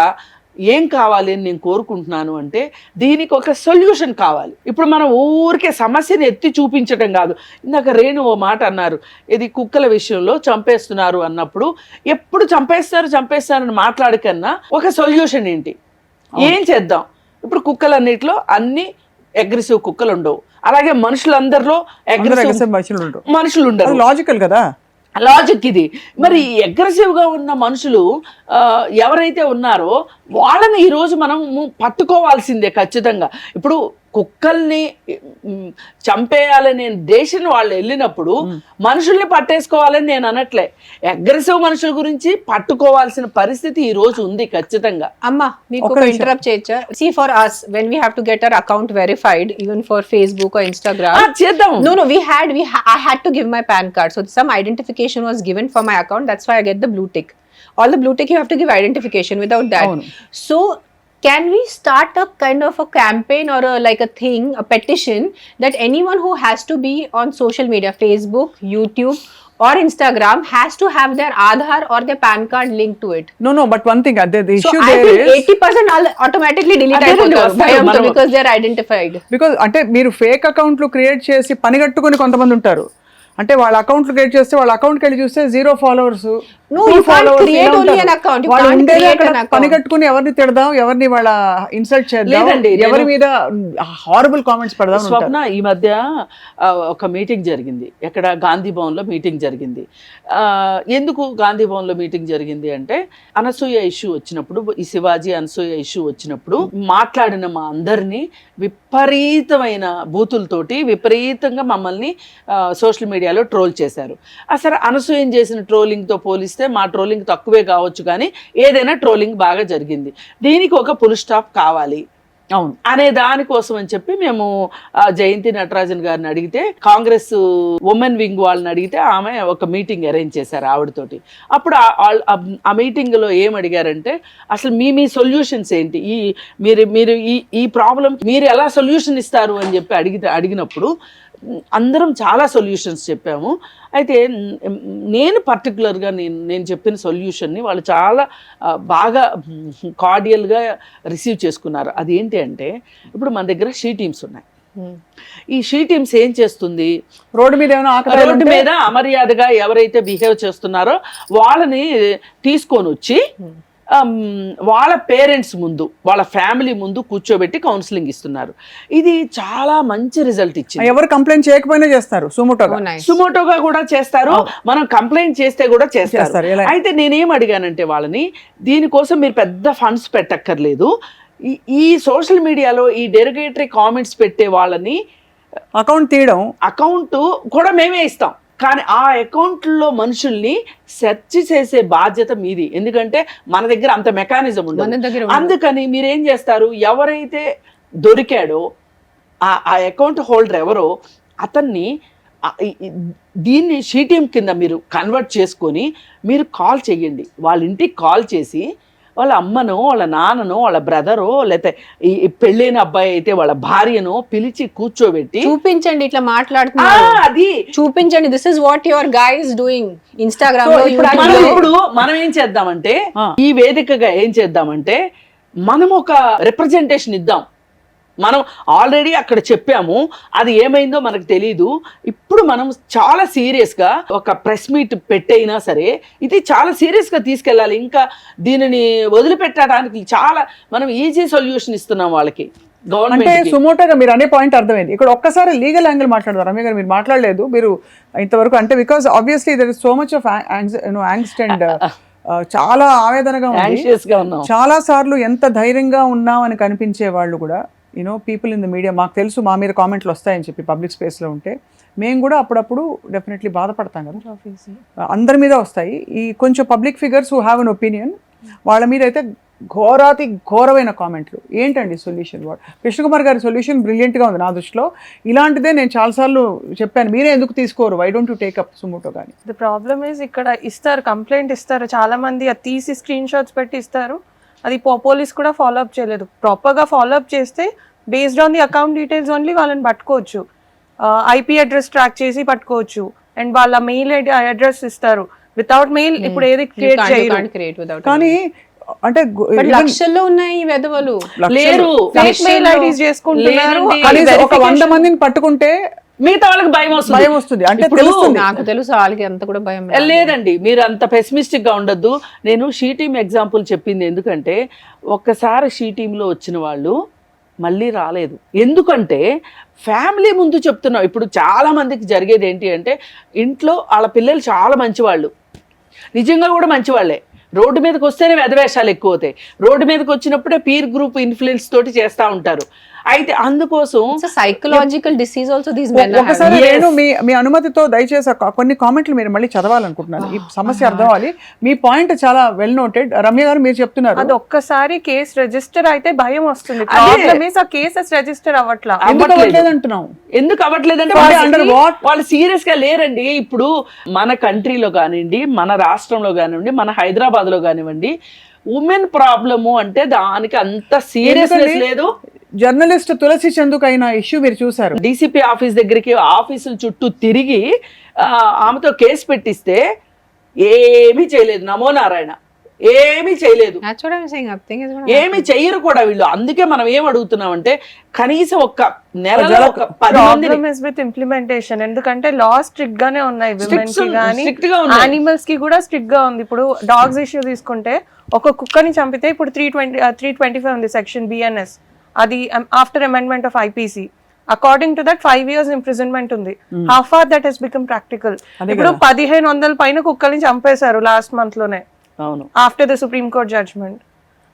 ఏం కావాలి అని నేను కోరుకుంటున్నాను అంటే, దీనికి ఒక సొల్యూషన్ కావాలి. ఇప్పుడు మనం ఊరికే సమస్యను ఎత్తి చూపించడం కాదు. ఇందాక రేణు ఓ మాట అన్నారు, ఇది కుక్కల విషయంలో చంపేస్తున్నారు అన్నప్పుడు, ఎప్పుడు చంపేస్తారని మాట్లాడకన్నా ఒక సొల్యూషన్ ఏంటి, ఏం చేద్దాం. ఇప్పుడు కుక్కలన్నిటిలో అన్ని అగ్రెసివ్ కుక్కలు ఉండవు, అలాగే మనుషులందరిలో మనుషులు ఉండరు. లాజికల్ కదా, లాజిక్ ఇది. మరి అగ్రెసివ్గా ఉన్న మనుషులు ఎవరైతే ఉన్నారో వాళ్ళని ఈరోజు మనం పట్టుకోవాల్సిందే ఖచ్చితంగా. ఇప్పుడు కుక్కల్ని చంపేయాలనే దేశం వాళ్ళు వెళ్ళినప్పుడు మనుషుల్ని పట్టేసుకోవాలని నేను అనట్లే, అగ్రెసివ్ మనుషుల గురించి పట్టుకోవాల్సిన పరిస్థితి ఈ రోజు ఉంది ఖచ్చితంగా. అమ్మా మీకు ఇంటరప్ట్ చేయొచ్చా? See, for us when we have to get our account verified even for Facebook or Instagram, చేద్దాం. No, I had to give my PAN card, so some identification was given for my account. That's why I get the blue tick. All the blue tick you have to give identification. Without that, so can we start a kind of a campaign or a petition that anyone who has to be on social media, Facebook, YouTube or Instagram, has to have their Aadhaar or their PAN card linked to it? No, but one thing, the issue I there think is 80% automatically delete అయిపోతారు because they are identified. Because అంటే మీరు fake అకౌంట్లు create చేసి పనిగట్టుకుని కొంతమంది ఉంటారు. అంటే వాళ్ళ అకౌంట్లు క్రియేట్ చేస్తే వాళ్ళ అకౌంట్కి వెళ్ళి చూస్తే 0 followers, పని కట్టుకుని ఎవరిని తిడదాం, ఎవరిని వాళ్ళ ఇన్సల్ట్ చేద్దాం, ఎవరి మీద హారబుల్ కామెంట్స్ పెడదాం. స్వప్న, ఈ మధ్య ఒక మీటింగ్ జరిగింది, ఎక్కడ గాంధీ భవన్ లో మీటింగ్ జరిగింది. ఎందుకు గాంధీ భవన్ లో మీటింగ్ జరిగింది అంటే, అనసూయ ఇష్యూ వచ్చినప్పుడు, ఈ శివాజీ అనసూయ ఇష్యూ వచ్చినప్పుడు మాట్లాడిన మా అందరినీ విపరీతమైన బూతులతోటి విపరీతంగా మమ్మల్ని సోషల్ మీడియాలో ట్రోల్ చేశారు. అసలు అనసూయం చేసిన ట్రోలింగ్తో పోలిస్తే వస్తే మా ట్రోలింగ్ తక్కువే కావచ్చు, కానీ ఏదైనా ట్రోలింగ్ బాగా జరిగింది, దీనికి ఒక ఫుల్ స్టాప్ కావాలి అవును అనే దానికోసం అని చెప్పి మేము జయంతి నటరాజన్ గారిని అడిగితే, కాంగ్రెస్ ఉమెన్ వింగ్ వాళ్ళని అడిగితే ఆమె ఒక మీటింగ్ అరేంజ్ చేశారు ఆవిడతోటి. అప్పుడు ఆ మీటింగ్లో ఏం అడిగారంటే, అసలు మీ సొల్యూషన్స్ ఏంటి, మీరు ఈ ప్రాబ్లం మీరు ఎలా సొల్యూషన్ ఇస్తారు అని చెప్పి అడిగినప్పుడు అందరం చాలా సొల్యూషన్స్ చెప్పాము. అయితే నేను పర్టికులర్గా నేను చెప్పిన సొల్యూషన్ని వాళ్ళు చాలా బాగా కార్డియల్గా రిసీవ్ చేసుకున్నారు. అదేంటి అంటే, ఇప్పుడు మన దగ్గర షీ టీమ్స్ ఉన్నాయి. ఈ షీ టీమ్స్ ఏం చేస్తుంది, రోడ్డు మీద అమర్యాదగా ఎవరైతే బిహేవ్ చేస్తున్నారో వాళ్ళని తీసుకొని వచ్చి వాళ్ళ పేరెంట్స్ ముందు, వాళ్ళ ఫ్యామిలీ ముందు కూర్చోబెట్టి కౌన్సిలింగ్ ఇస్తున్నారు. ఇది చాలా మంచి రిజల్ట్ ఇచ్చింది. ఎవరు కంప్లైంట్ చేయకపోయినా చేస్తారు, సుమోటోగా కూడా చేస్తారు, మనం కంప్లైంట్ చేస్తే కూడా చేస్తారు. అయితే నేనేం అడిగానంటే వాళ్ళని, దీనికోసం మీరు పెద్ద ఫండ్స్ పెట్టక్కర్లేదు, ఈ సోషల్ మీడియాలో ఈ డెరిగేటరీ కామెంట్స్ పెట్టే వాళ్ళని అకౌంట్ కూడా మేమే ఇస్తాం, కానీ ఆ అకౌంట్లో మనుషుల్ని సెర్చ్ చేసే బాధ్యత మీది. ఎందుకంటే మన దగ్గర అంత మెకానిజం ఉండదు. అందుకని మీరేం చేస్తారు, ఎవరైతే దొరికాడో ఆ అకౌంట్ హోల్డర్ ఎవరో అతన్ని దీన్ని షీ టీమ్ కింద మీరు కన్వర్ట్ చేసుకొని మీరు కాల్ చేయండి. వాళ్ళ ఇంటికి కాల్ చేసి వాళ్ళ అమ్మనో వాళ్ళ నాన్ననో వాళ్ళ బ్రదరో లేకపోతే ఈ పెళ్ళైన అబ్బాయి అయితే వాళ్ళ భార్యనో పిలిచి కూర్చోబెట్టి చూపించండి, ఇట్లా మాట్లాడుతున్నారు, అది చూపించండి, this is what your guys doing Instagram లో. ఇప్పుడు మనం ఏం చేద్దామంటే, ఈ వేదికగా ఏం చేద్దామంటే, మనం ఒక రిప్రజెంటేషన్ ఇద్దాం. మనం ఆల్రెడీ అక్కడ చెప్పాము, అది ఏమైందో మనకు తెలీదు. ఇప్పుడు మనం చాలా సీరియస్గా ఒక ప్రెస్ మీట్ పెట్టైనా సరే ఇది చాలా సీరియస్గా తీసుకెళ్ళాలి. ఇంకా దీనిని వదిలిపెట్టడానికి చాలా మనం ఈజీ సొల్యూషన్ ఇస్తున్నాం వాళ్ళకి. అంటే సుమోటోగా మీరు అనే పాయింట్ అర్థమైంది. ఇక్కడ ఒక్కసారి లీగల్ యాంగిల్ మాట్లాడదాం. రమ్య గారు మీరు మాట్లాడలేదు మీరు ఇంతవరకు, అంటే because obviously there is so much of angst and చాలా ఆవేదనగా ఉంది. చాలా సార్లు ఎంత ధైర్యంగా ఉన్నాం అని కనిపించే వాళ్ళు కూడా పీపుల్ ఇన్ ద మీడియా, మాకు తెలుసు మా మీద కామెంట్లు వస్తాయని చెప్పి పబ్లిక్ స్పేస్లో ఉంటే మేము కూడా అప్పుడప్పుడు డెఫినెట్లీ బాధపడతాం కదా, అందరి మీద వస్తాయి. ఈ కొంచెం public figures who have an opinion వాళ్ళ మీద అయితే ఘోరమైన కామెంట్లు. ఏంటండి సొల్యూషన్? కృష్ణకుమార్ గారి సొల్యూషన్ బ్రిలియంట్గా ఉంది నా దృష్టిలో. ఇలాంటిదే నేను చాలాసార్లు చెప్పాను, మీరే ఎందుకు తీసుకోరు, why don't you take up suo motu కానీ. ద ప్రాబ్లమ్ ఈజ్ ఇక్కడ ఇస్తారు, కంప్లైంట్ ఇస్తారు, చాలా మంది అది తీసి స్క్రీన్ షాట్స్ పెట్టి ఇస్తారు. అది పోలీస్ కూడా ఫాలో అప్ చేయలేదు. ప్రాపర్గా ఫాలో అప్ చేస్తే based on the account details only వాళ్ళని పట్టుకోవచ్చు, ఐపీ అడ్రస్ ట్రాక్ చేసి పట్టుకోవచ్చు, అండ్ వాళ్ళ మెయిల్ అడ్రస్ ఇస్తారు. వితౌట్ మెయిల్ ఇప్పుడు ఏది క్రియేట్ చేయరు. కానీ అంటే లక్షల్లో ఉన్నాయి ఈ వెధవలు, లేరు ఫేక్ మెయిల్ ఐడీస్ చేసుకుంటున్నారు. 100 మందిని పట్టుకుంటే మిగతా వాళ్ళకి భయం వస్తుంది. అంటే నాకు తెలుసు వాళ్ళకి అంత కూడా భయం లేదండి. మీరు అంత పెసిమిస్టిక్ గా ఉండొద్దు. నేను షీ టీమ్ ఎగ్జాంపుల్ చెప్పింది ఎందుకంటే, ఒక్కసారి షీ టీంలో వచ్చిన వాళ్ళు మళ్ళీ రాలేదు. ఎందుకంటే ఫ్యామిలీ ముందు చెప్తున్నాం. ఇప్పుడు చాలా మందికి జరిగేది ఏంటి అంటే, ఇంట్లో వాళ్ళ పిల్లలు చాలా మంచివాళ్ళు, నిజంగా కూడా మంచివాళ్ళే, రోడ్డు మీదకి వస్తేనే వెధవేషాలు ఎక్కువ అవుతాయి. రోడ్డు మీదకి వచ్చినప్పుడే పీర్ గ్రూప్ ఇన్ఫ్లుయెన్స్ తోటి చేస్తూ ఉంటారు. అయితే అందుకోసం psychological disease also these men. ఒకసారి నేను మీ అనుమతితో దయచేసి కొన్ని కామెంట్లు మీరు మళ్ళీ చదవాలనుకుంటున్నాను, ఈ సమస్య అర్థం అవ్వాలి. మీ పాయింట్ చాలా వెల్ నోటెడ్. రమ్య గారు మీరు చెప్తున్నారు అది ఒక్కసారి కేసు రిజిస్టర్ అయితే భయం వస్తుంది. ప్రాబ్లమ్ ఇస్ ఆ కేసెస్ రిజిస్టర్ అవ్వట్లా. ఎందుకు అవ్వట్లేదంటున్నాం? ఎందుకు అవ్వట్లేదంటే వాళ్ళు సీరియస్ గా లేరండి. ఇప్పుడు మన కంట్రీలో కానివ్వండి, మన రాష్ట్రంలో కానివ్వండి, మన హైదరాబాద్ లో కానివ్వండి, ఉమెన్ ప్రాబ్లము అంటే దానికి అంత సీరియస్నెస్ లేదు. జర్నలిస్ట్ తులసి చందుకు అయిన ఇష్యూ మీరు చూసారు. డీసీపీ ఆఫీస్ దగ్గరికి ఆఫీసుల చుట్టూ తిరిగి ఆమెతో కేసు పెట్టిస్తే ఏమీ చేయలేదు. నమో నారాయణ, ఏమీ చేయలేదు, ఏమీ చెయ్యరు కూడా వీళ్ళు. అందుకే మనం ఏం అడుగుతున్నామంటే, కనీసం ఒక నెలలో 10 మంది ఇంప్లిమెంటేషన్. ఎందుకంటే లా స్ట్రిక్ట్ గానే ఉన్నాయి, యానిమల్స్ కి కూడా స్ట్రిక్ట్ గా ఉంది. ఇప్పుడు డాగ్స్ ఇష్యూ తీసుకుంటే, ఒక కుక్కని చంపితే ఇప్పుడు 325 ఉంది సెక్షన్ బిఎన్ఎస్. అది after amendment of IPC. According to that 5 years imprisonment ఉంది. How far that has become practical? ఇప్పుడు 1500 పైన కుక్కల్ని చంపేశారు లాస్ట్ మంత్ లోనే, after the supreme court judgement.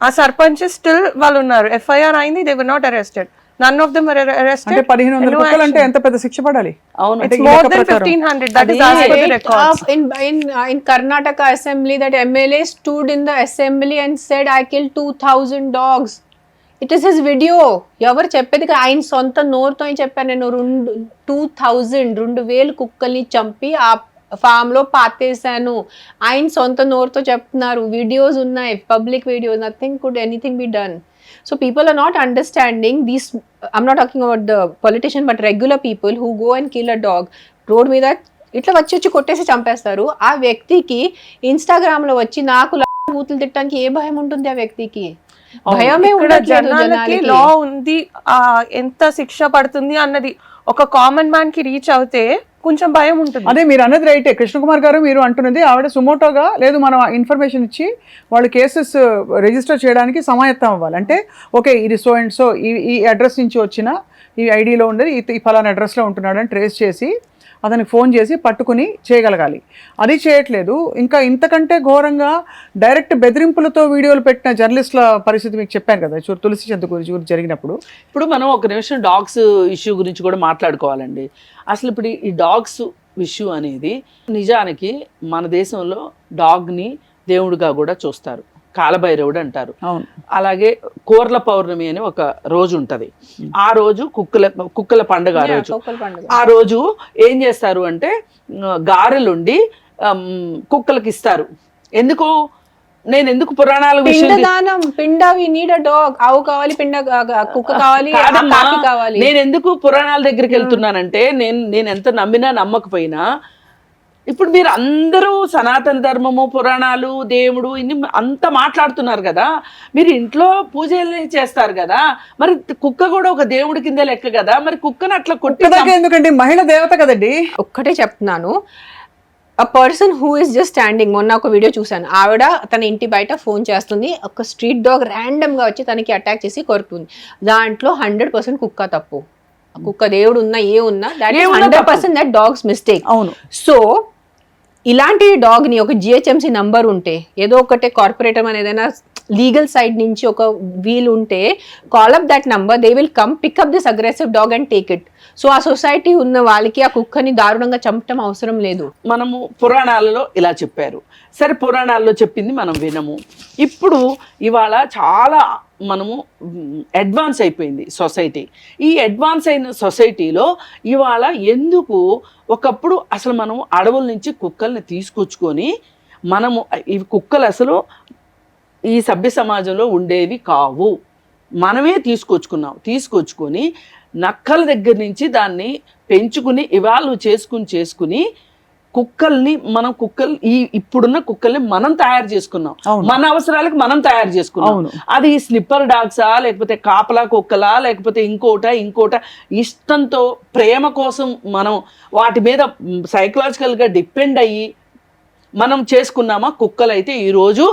ఆ సర్పంచ్ స్టిల్ వాళ్ళు ఉన్నారు, ఎఫ్ఐఆర్ అయింది, they were not arrested. none of them were arrested. అంటే 1500 No కుక్కలు అంటే action. ఎంత పెద్ద శిక్ష పడాలి? అవును. It's అంటే ఈ more లెక్క than ప్రకారం. 1500. That is as per the records. In Karnataka assembly, that MLA stood in the assembly and said, I killed 2000 dogs. It is his video. ఎవరు చెప్పేది ఆయన సొంత నోరుతో చెప్పాను, నేను 2000 కుక్కల్ని చంపి ఆ ఫామ్ లో పాతేశాను. ఆయన సొంత నోరుతో చెప్తున్నారు, వీడియోస్ ఉన్నాయి, public videos. Nothing could anything be done. So people are not understanding these. I'm not talking about the politician, but regular people who go and kill a dog. Road మీద ఇట్లా వచ్చి కొట్టేసి చంపేస్తారు. ఆ వ్యక్తికి ఇన్స్టాగ్రామ్ లో వచ్చి నాకు బూతులు తిట్టడానికి ఏ భయం ఉంటుంది ఆ వ్యక్తికి? భయమే ఉండట్లేదు జనాలకి. లా ఉంది, ఎంత శిక్ష పడుతుంది అన్నది ఒక కామన్ మ్యాన్ కి రీచ్ అవుతే కొంచెం భయం ఉంటుంది. అదే మీరు అన్నది రైటే కృష్ణకుమార్ గారు. మీరు అంటున్నది ఆవిడ సుమోటోగా లేదు, మనం ఇన్ఫర్మేషన్ ఇచ్చి వాళ్ళు కేసెస్ రిజిస్టర్ చేయడానికి సమాయత్తం అవ్వాలి. అంటే ఓకే ఇది సో అండ్ సో ఈ అడ్రస్ నుంచి వచ్చిన ఈ ఐడిలో ఉండేది ఈ ఫలానా అడ్రస్లో ఉంటున్నాడు అని ట్రేస్ చేసి అతనికి ఫోన్ చేసి పట్టుకుని చేయగలగాలి. అది చేయట్లేదు. ఇంకా ఇంతకంటే ఘోరంగా డైరెక్ట్ బెదిరింపులతో వీడియోలు పెట్టిన జర్నలిస్టుల పరిస్థితి మీకు చెప్పాను కదా తులసి చంద్ గురించి జరిగినప్పుడు. ఇప్పుడు మనం ఒక నిమిషం డాగ్స్ ఇష్యూ గురించి కూడా మాట్లాడుకోవాలండి. అసలు ఇప్పుడు ఈ డాగ్స్ ఇష్యూ అనేది నిజానికి మన దేశంలో డాగ్ని దేవుడిగా కూడా చూస్తారు, కాలభైరవుడు అంటారు. అలాగే కోర్ల పౌర్ణమి అని ఒక రోజు ఉంటది. ఆ రోజు కుక్కల పండుగ. ఆ రోజు ఏం చేస్తారు అంటే గారెలుండి కుక్కలకి ఇస్తారు. ఎందుకు పురాణాల ఆవు కావాలి, కుక్క కావాలి, నేను ఎందుకు పురాణాల దగ్గరికి వెళ్తున్నానంటే నేను ఎంత నమ్మినా నమ్మకపోయినా ఇప్పుడు మీరు అందరూ సనాతన ధర్మము, పురాణాలు, దేవుడు ఇన్ని అంతా మాట్లాడుతున్నారు కదా, మీరు ఇంట్లో పూజలు చేస్తారు కదా, మరి కుక్క కూడా ఒక దేవుడి కింద లెక్క కదా, మరి కుక్కను అట్లా కొట్టేదాకా ఎందుకండి? మహిళ దేవత కదండి. ఒక్కటే చెప్తున్నాను, a person who is just standing, మొన్న ఒక వీడియో చూసాను, ఆవిడ తన ఇంటి బయట ఫోన్ చేస్తుంది, ఒక స్ట్రీట్ డాగ్ ర్యాండమ్ గా వచ్చి తనకి అటాక్ చేసి కొరుకుతుంది. దాంట్లో 100% కుక్క తప్పు. కుక్క దేవుడు ఉన్నా ఏ ఉన్నా that is 100% that dogs mistake. అవును. సో ఇలాంటి డాగ్ ని ఒక జిహెచ్ఎంసీ నంబర్ ఉంటే, ఏదో ఒకటే కార్పొరేటర్ అని ఏదైనా లీగల్ సైడ్ నుంచి ఒక వీల్ ఉంటే, call up that number, they will come pick up this aggressive dog and take it. So ఆ సొసైటీ ఉన్న వాళ్ళకి ఆ కుక్కని దారుణంగా చంపటం అవసరం లేదు. మనము పురాణాలలో ఇలా చెప్పారు, సరే పురాణాల్లో చెప్పింది మనం వినము. ఇప్పుడు ఇవాళ చాలా మనము అడ్వాన్స్ అయిపోయింది సొసైటీ. ఈ అడ్వాన్స్ అయిన సొసైటీలో ఇవాళ ఎందుకు ఒకప్పుడు అసలు మనం అడవుల నుంచి కుక్కల్ని తీసుకొచ్చుకొని మనము ఈ కుక్కలు అసలు ఈ సభ్య సమాజంలో ఉండేవి కావు, మనమే తీసుకొచ్చుకొని నక్కల దగ్గర నుంచి దాన్ని పెంచుకుని ఇవాళ చేసుకుని కుక్కల్ని ఇప్పుడున్న కుక్కల్ని మనం తయారు చేసుకున్నాం, మన అవసరాలకు మనం తయారు చేసుకున్నాం. అది స్లిప్పర్ డాగ్సా, లేకపోతే కాపలా కుక్కలా, లేకపోతే ఇంకోట ఇష్టంతో ప్రేమ కోసం మనం వాటి మీద సైకలాజికల్గా డిపెండ్ అయ్యి మనం చేసుకున్నామా? కుక్కలు అయితే ఈరోజు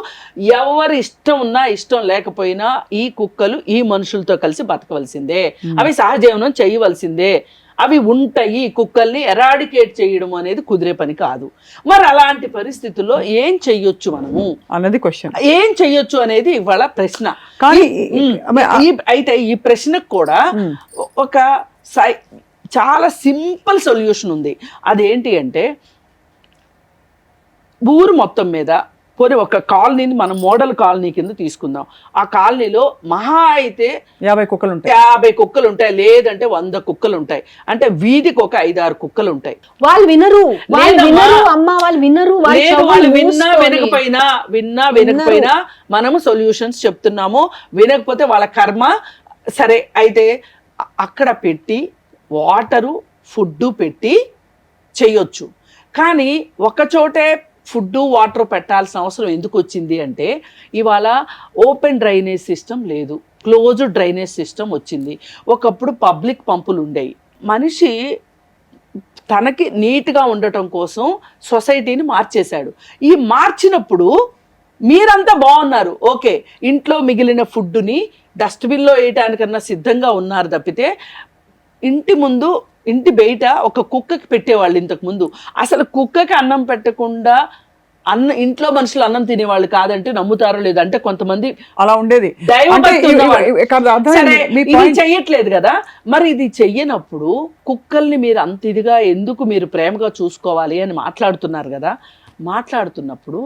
ఎవరి ఇష్టం ఉన్నా ఇష్టం లేకపోయినా ఈ కుక్కలు ఈ మనుషులతో కలిసి బతకవలసిందే, అవి సహజీవనం చేయవలసిందే, అవి ఉంటాయి. కుక్కల్ని ఎరాడికేట్ చేయడం అనేది కుదిరే పని కాదు. మరి అలాంటి పరిస్థితుల్లో ఏం చెయ్యొచ్చు మనము అన్నది క్వశ్చన్. ఏం చెయ్యొచ్చు అనేది ఇవాళ ప్రశ్న. కానీ అయితే ఈ ప్రశ్నకు కూడా ఒక చాలా సింపుల్ సొల్యూషన్ ఉంది. అదేంటి అంటే, ఊరు మొత్తం మీద పోనీ ఒక కాలనీని మనం మోడల్ కాలనీ కింద తీసుకుందాం. ఆ కాలనీలో మహా అయితే 50 కుక్కలు ఉంటాయి, లేదంటే 100 కుక్కలు ఉంటాయి. అంటే వీధికి ఒక 5-6 కుక్కలు ఉంటాయి. వాళ్ళు వినరు, వాళ్ళు వినకపోయినా మనము సొల్యూషన్స్ చెప్తున్నాము. వినకపోతే వాళ్ళ కర్మ. సరే, అయితే అక్కడ పెట్టి వాటరు ఫుడ్ పెట్టి చెయ్యొచ్చు. కానీ ఒకచోటే ఫుడ్ వాటర్ పెట్టాల్సిన అవసరం ఎందుకు వచ్చింది అంటే, ఇవాళ ఓపెన్ డ్రైనేజ్ సిస్టమ్ లేదు, క్లోజ్డ్ డ్రైనేజ్ సిస్టమ్ వచ్చింది. ఒకప్పుడు పబ్లిక్ పంపులు ఉండేవి. మనిషి తనకి నీట్గా ఉండటం కోసం సొసైటీని మార్చేశాడు. ఈ మార్చినప్పుడు మీరంతా బాగున్నారు, ఓకే, ఇంట్లో మిగిలిన ఫుడ్ని డస్ట్బిన్లో వేయటానికన్నా సిద్ధంగా ఉన్నారు తప్పితే, ఇంటి బయట ఒక కుక్కకి పెట్టేవాళ్ళు ఇంతకు ముందు. అసలు కుక్కకి అన్నం పెట్టకుండా ఇంట్లో మనుషులు అన్నం తినేవాళ్ళు కాదంటే నమ్ముతారో లేదు. అంటే కొంతమంది అలా ఉండేది. దైవభక్తి ఉన్నవాళ్ళు. సరే, మీ ఇది చెయ్యట్లేదు కదా, మరి ఇది చెయ్యనప్పుడు కుక్కల్ని మీరు అంత ఇదిగా ఎందుకు మీరు ప్రేమగా చూసుకోవాలి అని మాట్లాడుతున్నారు కదా. మాట్లాడుతున్నప్పుడు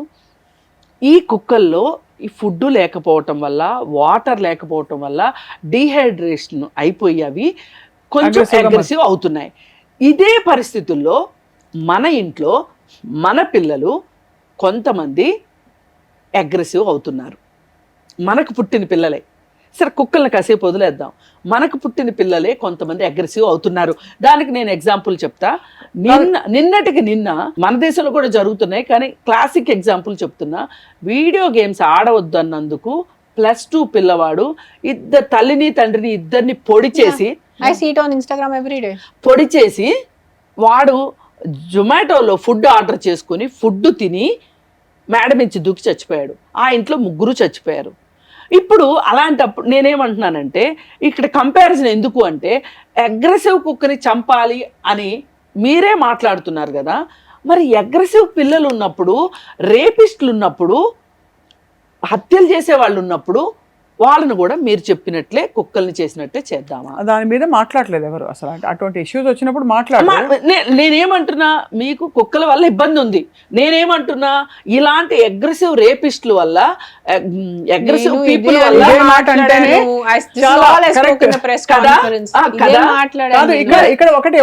ఈ కుక్కల్లో ఈ ఫుడ్ లేకపోవటం వల్ల, వాటర్ లేకపోవటం వల్ల డీహైడ్రేషన్ అయిపోయి అవి కొంచెం అగ్రెసివ్ అవుతున్నాయి. ఇదే పరిస్థితుల్లో మన ఇంట్లో మన పిల్లలు కొంతమంది అగ్రెసివ్ అవుతున్నారు. మనకు పుట్టిన పిల్లలే, సరే కుక్కల్ని కాసేపు వదిలేద్దాం, మనకు పుట్టిన పిల్లలే కొంతమంది అగ్రెసివ్ అవుతున్నారు. దానికి నేను ఎగ్జాంపుల్ చెప్తా. నిన్నటికి నిన్న మన దేశంలో కూడా జరుగుతున్నాయి, కానీ క్లాసిక్ ఎగ్జాంపుల్ చెప్తున్నా. వీడియో గేమ్స్ ఆడవద్దు అన్నందుకు +2 పిల్లవాడు తల్లిని తండ్రిని ఇద్దరిని పొడి చేసి, I see it on Instagram every day. పొడి చేసి వాడు జొమాటోలో ఫుడ్ ఆర్డర్ చేసుకుని ఫుడ్ తిని మేడం ఇచ్చి దూకి చచ్చిపోయాడు. ఆ ఇంట్లో 3 చచ్చిపోయారు. ఇప్పుడు అలాంటప్పుడు నేనేమంటున్నానంటే, ఇక్కడ కంపారిజన్ ఎందుకు అంటే, అగ్రెసివ్ కుక్కని చంపాలి అని మీరే మాట్లాడుతున్నారు కదా, మరి అగ్రెసివ్ పిల్లలు ఉన్నప్పుడు, రేపిస్టులు ఉన్నప్పుడు, హత్యలు చేసే వాళ్ళు ఉన్నప్పుడు వాళ్ళని కూడా మీరు చెప్పినట్లే కుక్కల్ని చేసినట్టే చేద్దామా? దాని మీద మాట్లాడలేదు ఎవరు అసలు. అటువంటి ఇష్యూస్ వచ్చినప్పుడు మాట్లాడారు. నేనేమంటున్నా, మీకు కుక్కల వల్ల ఇబ్బంది ఉంది. నేనేమంటున్నా, ఇలాంటి అగ్రెసివ్ రేపిస్టుల వల్ల, అగ్రెసివ్ పీపుల్ వల్ల ఇక్కడ ఒకటే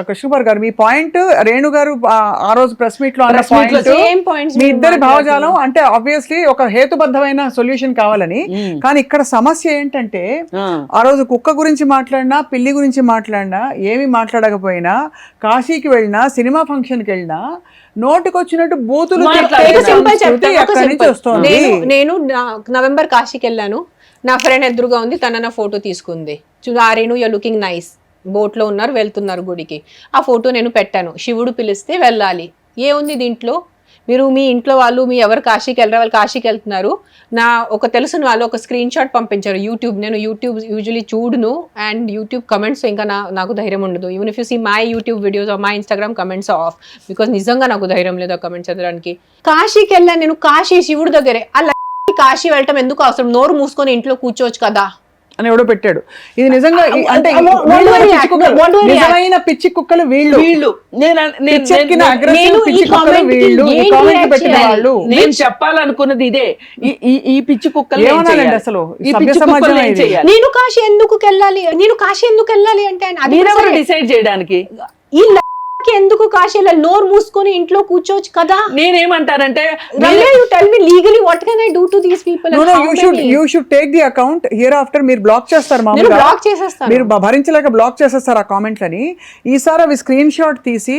కృష్ణకుమార్ గారు, మీ పాయింట్ రేణు గారు ఆ రోజు ప్రెస్ మీట్ లో అన్న పాయింట్, మీ ఇద్దరి భావజాలం అంటే ఆబ్వియస్లీ ఒక హేతుబద్ధమైన సొల్యూషన్ కావాలని. కానీ ఇక్కడ సమస్య ఏంటంటే, ఆ రోజు కుక్క గురించి మాట్లాడినా, పిల్లి గురించి మాట్లాడినా, ఏమి మాట్లాడకపోయినా, కాశీకి వెళ్ళినా, సినిమా ఫంక్షన్కి వెళ్ళినా నోటికొచ్చినట్టు బూతులు వస్తుంది. నేను నవంబర్ కాశీకి వెళ్ళాను, నా ఫ్రెండ్ ఎదురుగా ఉంది, తన నా ఫోటో తీసుకుంది. Renu you looking nice, boat లో ఉన్నారు, వెళ్తున్నారు గుడికి. ఆ ఫోటో నేను పెట్టాను. శివుడు పిలిస్తే వెళ్ళాలి, ఏముంది దీంట్లో? మీరు మీ ఇంట్లో వాళ్ళు, మీ ఎవరు కాశీకి వెళ్ళరా, వాళ్ళు కాశీకి వెళ్తున్నారు. నా ఒక తెలిసిన వాళ్ళు ఒక స్క్రీన్ షాట్ పంపించారు. నేను యూట్యూబ్ యూజువలీ చూడును, అండ్ యూట్యూబ్ కమెంట్స్ ఇంకా నాకు ధైర్యం ఉండదు. Even if you see my YouTube videos or my Instagram comments off, because నిజంగా నాకు ధైర్యం లేదు ఆ కమెంట్స్ చదవడానికి. కాశీకి వెళ్ళాను నేను, కాశీ శివుడి దగ్గరే. అలా కాశీ వెళ్ళటం ఎందుకు అవసరం? నోరు మూసుకొని ఇంట్లో కూర్చోవచ్చు కదా అని ఎవడో పెట్టాడు. ఇది నిజంగా అంటే నిజమైన పిచ్చి కుక్కలు వీళ్ళు. నేను చెప్పాలనుకున్నది ఇదే. ఈ పిచ్చి కుక్కలు ఏమనాలండి అసలు? నేను కాశీ ఎందుకు వెళ్ళాలి అంటే మీరెవరు డిసైడ్ చేయడానికి? ఈ ఎందుకు కాశీలో నోరు మూసుకొని ఇంట్లో కూర్చోవచ్చు కదా? నేనేమంటానంటే, legally what can I do to these people? You should take the account. Here after మీరు బ్లాక్ చేస్తారు, బ్లాక్ చేసేస్తారు, మీరు భరించలేక బ్లాక్ చేసేస్తారు ఆ కామెంట్లని. ఈసారి అవి స్క్రీన్ షాట్ తీసి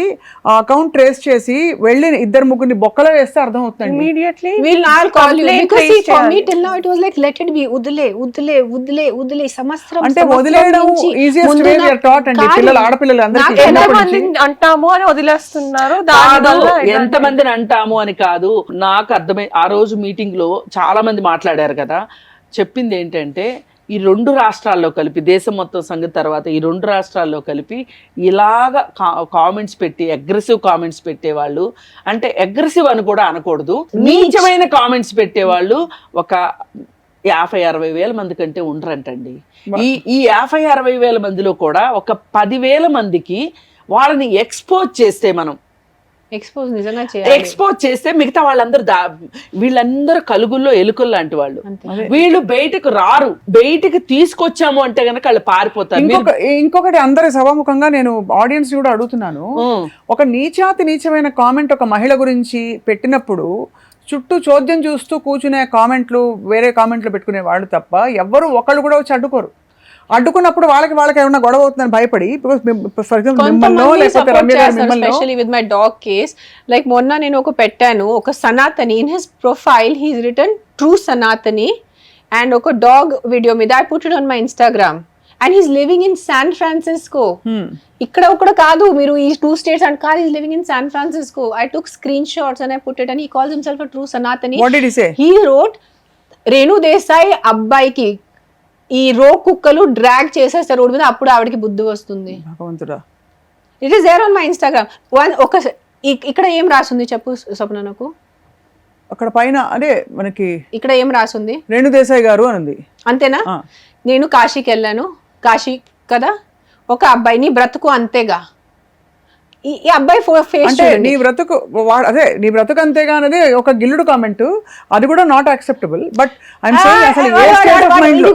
ఆ అకౌంట్ ట్రేస్ చేసి వెళ్ళి 2-3 బొక్కలో వేస్తే అర్థం అవుతుంది. ఇమీడియట్లీ అంటే వదిలేయడం easiest way we are taught అండి. పిల్లలు, ఆడపిల్లలు అందరికీ అంటాము అని వదిలేస్తున్నారు. ఎంతమందిని అంటాము అని కాదు, నాకు అర్థమై ఆ రోజు మీటింగ్ లో చాలా మంది మాట్లాడారు కదా. చెప్పింది ఏంటంటే, ఈ 2 రాష్ట్రాల్లో కలిపి, దేశం మొత్తం సంగతి తర్వాత ఈ 2 రాష్ట్రాల్లో కలిపి ఇలాగా కామెంట్స్ పెట్టి, అగ్రెసివ్ కామెంట్స్ పెట్టేవాళ్ళు, అంటే అగ్రెసివ్ అని కూడా అనకూడదు, నీచమైన కామెంట్స్ పెట్టేవాళ్ళు ఒక 50-60 వేల మంది కంటే ఉండరంటండి. ఈ 50-60 వేల మందిలో కూడా ఒక 10,000 మందికి వాళ్ళని ఎక్స్పోజ్ చేస్తే, మనం ఎక్స్పోజ్ చేస్తే మిగతా వాళ్ళందరూ వీళ్ళందరూ కలుగుల్లో ఎలుకలు లాంటి వాళ్ళు. వీళ్ళు బయటకు రారు. బయటకు తీసుకొచ్చాము అంటే గనక వాళ్ళు పారిపోతారు. ఇంకొకటి అందరి సభాముఖంగా నేను ఆడియన్స్ కూడా అడుగుతున్నాను, ఒక నీచమైన కామెంట్ ఒక మహిళ గురించి పెట్టినప్పుడు చుట్టూ చోద్యం చూస్తూ కూర్చునే కామెంట్లు, వేరే కామెంట్లు పెట్టుకునే వాళ్ళు తప్ప ఎవ్వరు ఒకళ్ళు కూడా వచ్చి అడ్డుకోరు. అడ్డుకున్నప్పుడు వాళ్ళకి ఏమన్నా గొడవ అవుతుందని భయపడి, for example especially with my dog case, like మొన్న నేను ఒక పెట్టాను, ఒక సనాతని, in his profile he's written true Sanatani, and ఒక డాగ్ వీడియో మీద I put it on my Instagram, and he's living in San Francisco. ఇక్కడ ఒకటి కాదు, మీరు ఈ 2 states అండ్ కాదు, he's living in San Francisco. I took screen shots and I put it, and he calls himself a true Sanatani. He wrote, Renu Desai అబ్బాయికి ఈ కుక్కలు drag చేసేస్తారు రోడ్డు మీద, అప్పుడు ఆవిడకి బుద్ధి వస్తుంది. It is there on my Instagram. ఇక్కడ ఏం రాసింది చెప్పు స్వప్న నాకు? అక్కడ పైన అదే మనకి ఇక్కడ ఏం రాసుంది? రేణు దేశాయ్ గారు అని ఉంది. అంతేనా? నేను కాశీకి వెళ్ళాను, కాశీ కదా, ఒక అబ్బాయి నీ బ్రతుకు అంతేగా, ఈ అబ్బాయి ఫేస్ అంటే నీ బ్రతుకు అదే నీ బ్రతుకు అంతేగా అనేది ఒక గిల్లుడు కామెంట్, అది కూడా not acceptable. But I'm saying అసలు ఏ స్టేట్ ఆఫ్ మైండ్ లో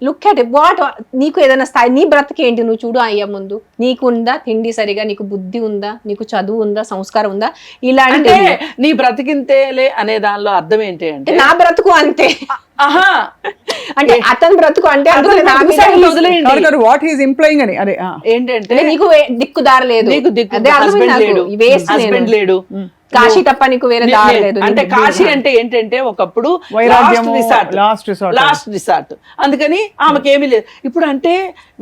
లుక్ ఎట్ వాట్ నీకు ఏదైనా స్థాయి, నీ బ్రతుకు ఏంటి నువ్వు చూడు అయ్యే ముందు. నీకు ఉందా తిండి సరిగా, నీకు బుద్ధి ఉందా, నీకు చదువు ఉందా, సంస్కారం ఉందా? ఇలాంటి నీ బ్రతికింతేలే అనే దానిలో అర్థం ఏంటి అంటే నా బ్రతుకు అంతే, అంటే అతని బ్రతుకు అంటే వాట్ ఈస్ ఇంప్లయింగ్ అని. అదే ఏంటంటే నీకు దిక్కుదారి లేదు, నీకు దిక్కు అదే హస్బెండ్ లేడు, కాశీ తప్ప నీకు వేరే దారి లేదు. అంటే కాశీ అంటే ఏంటంటే ఒకప్పుడు లాస్ట్ రిసార్ట్, అందుకని ఆమెకి ఏమీ లేదు. ఇప్పుడు అంటే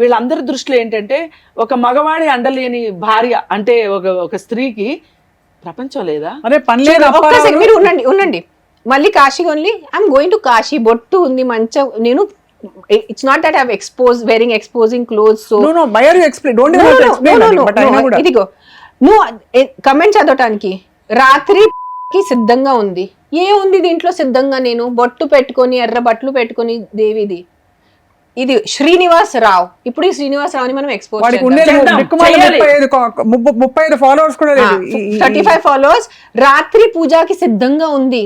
వీళ్ళందరి దృష్టిలో ఏంటంటే ఒక మగవాడి అండలేని భార్య అంటే ఒక స్త్రీకి ప్రపంచం లేదా? అదే పని లేదు. ఒక్కసారి మీరు ఉండండి మళ్ళీ Kashi only I'm going to Kashi, బొట్టు ఉంది మంచిగా, నేను it's not that I have wearing exposing clothes. So no why are you explain, don't you want to explain, but I know కూడా ఇదిగో నువ్వు కమెంట్ చదవటానికి రాత్రికి సిద్ధంగా ఉంది. ఉంది దీంట్లో సిద్ధంగా? నేను బొట్టు పెట్టుకొని ఎర్ర బట్టలు పెట్టుకొని దేవిది, ఇది శ్రీనివాస్ రావు. ఇప్పుడు ఈ శ్రీనివాస్ రావుని మనం ఎక్స్పోజ్ 35 ఫాలోవర్స్ కూడా లేదు, 35 ఫాలోవర్స్. రాత్రి పూజకి సిద్ధంగా ఉంది.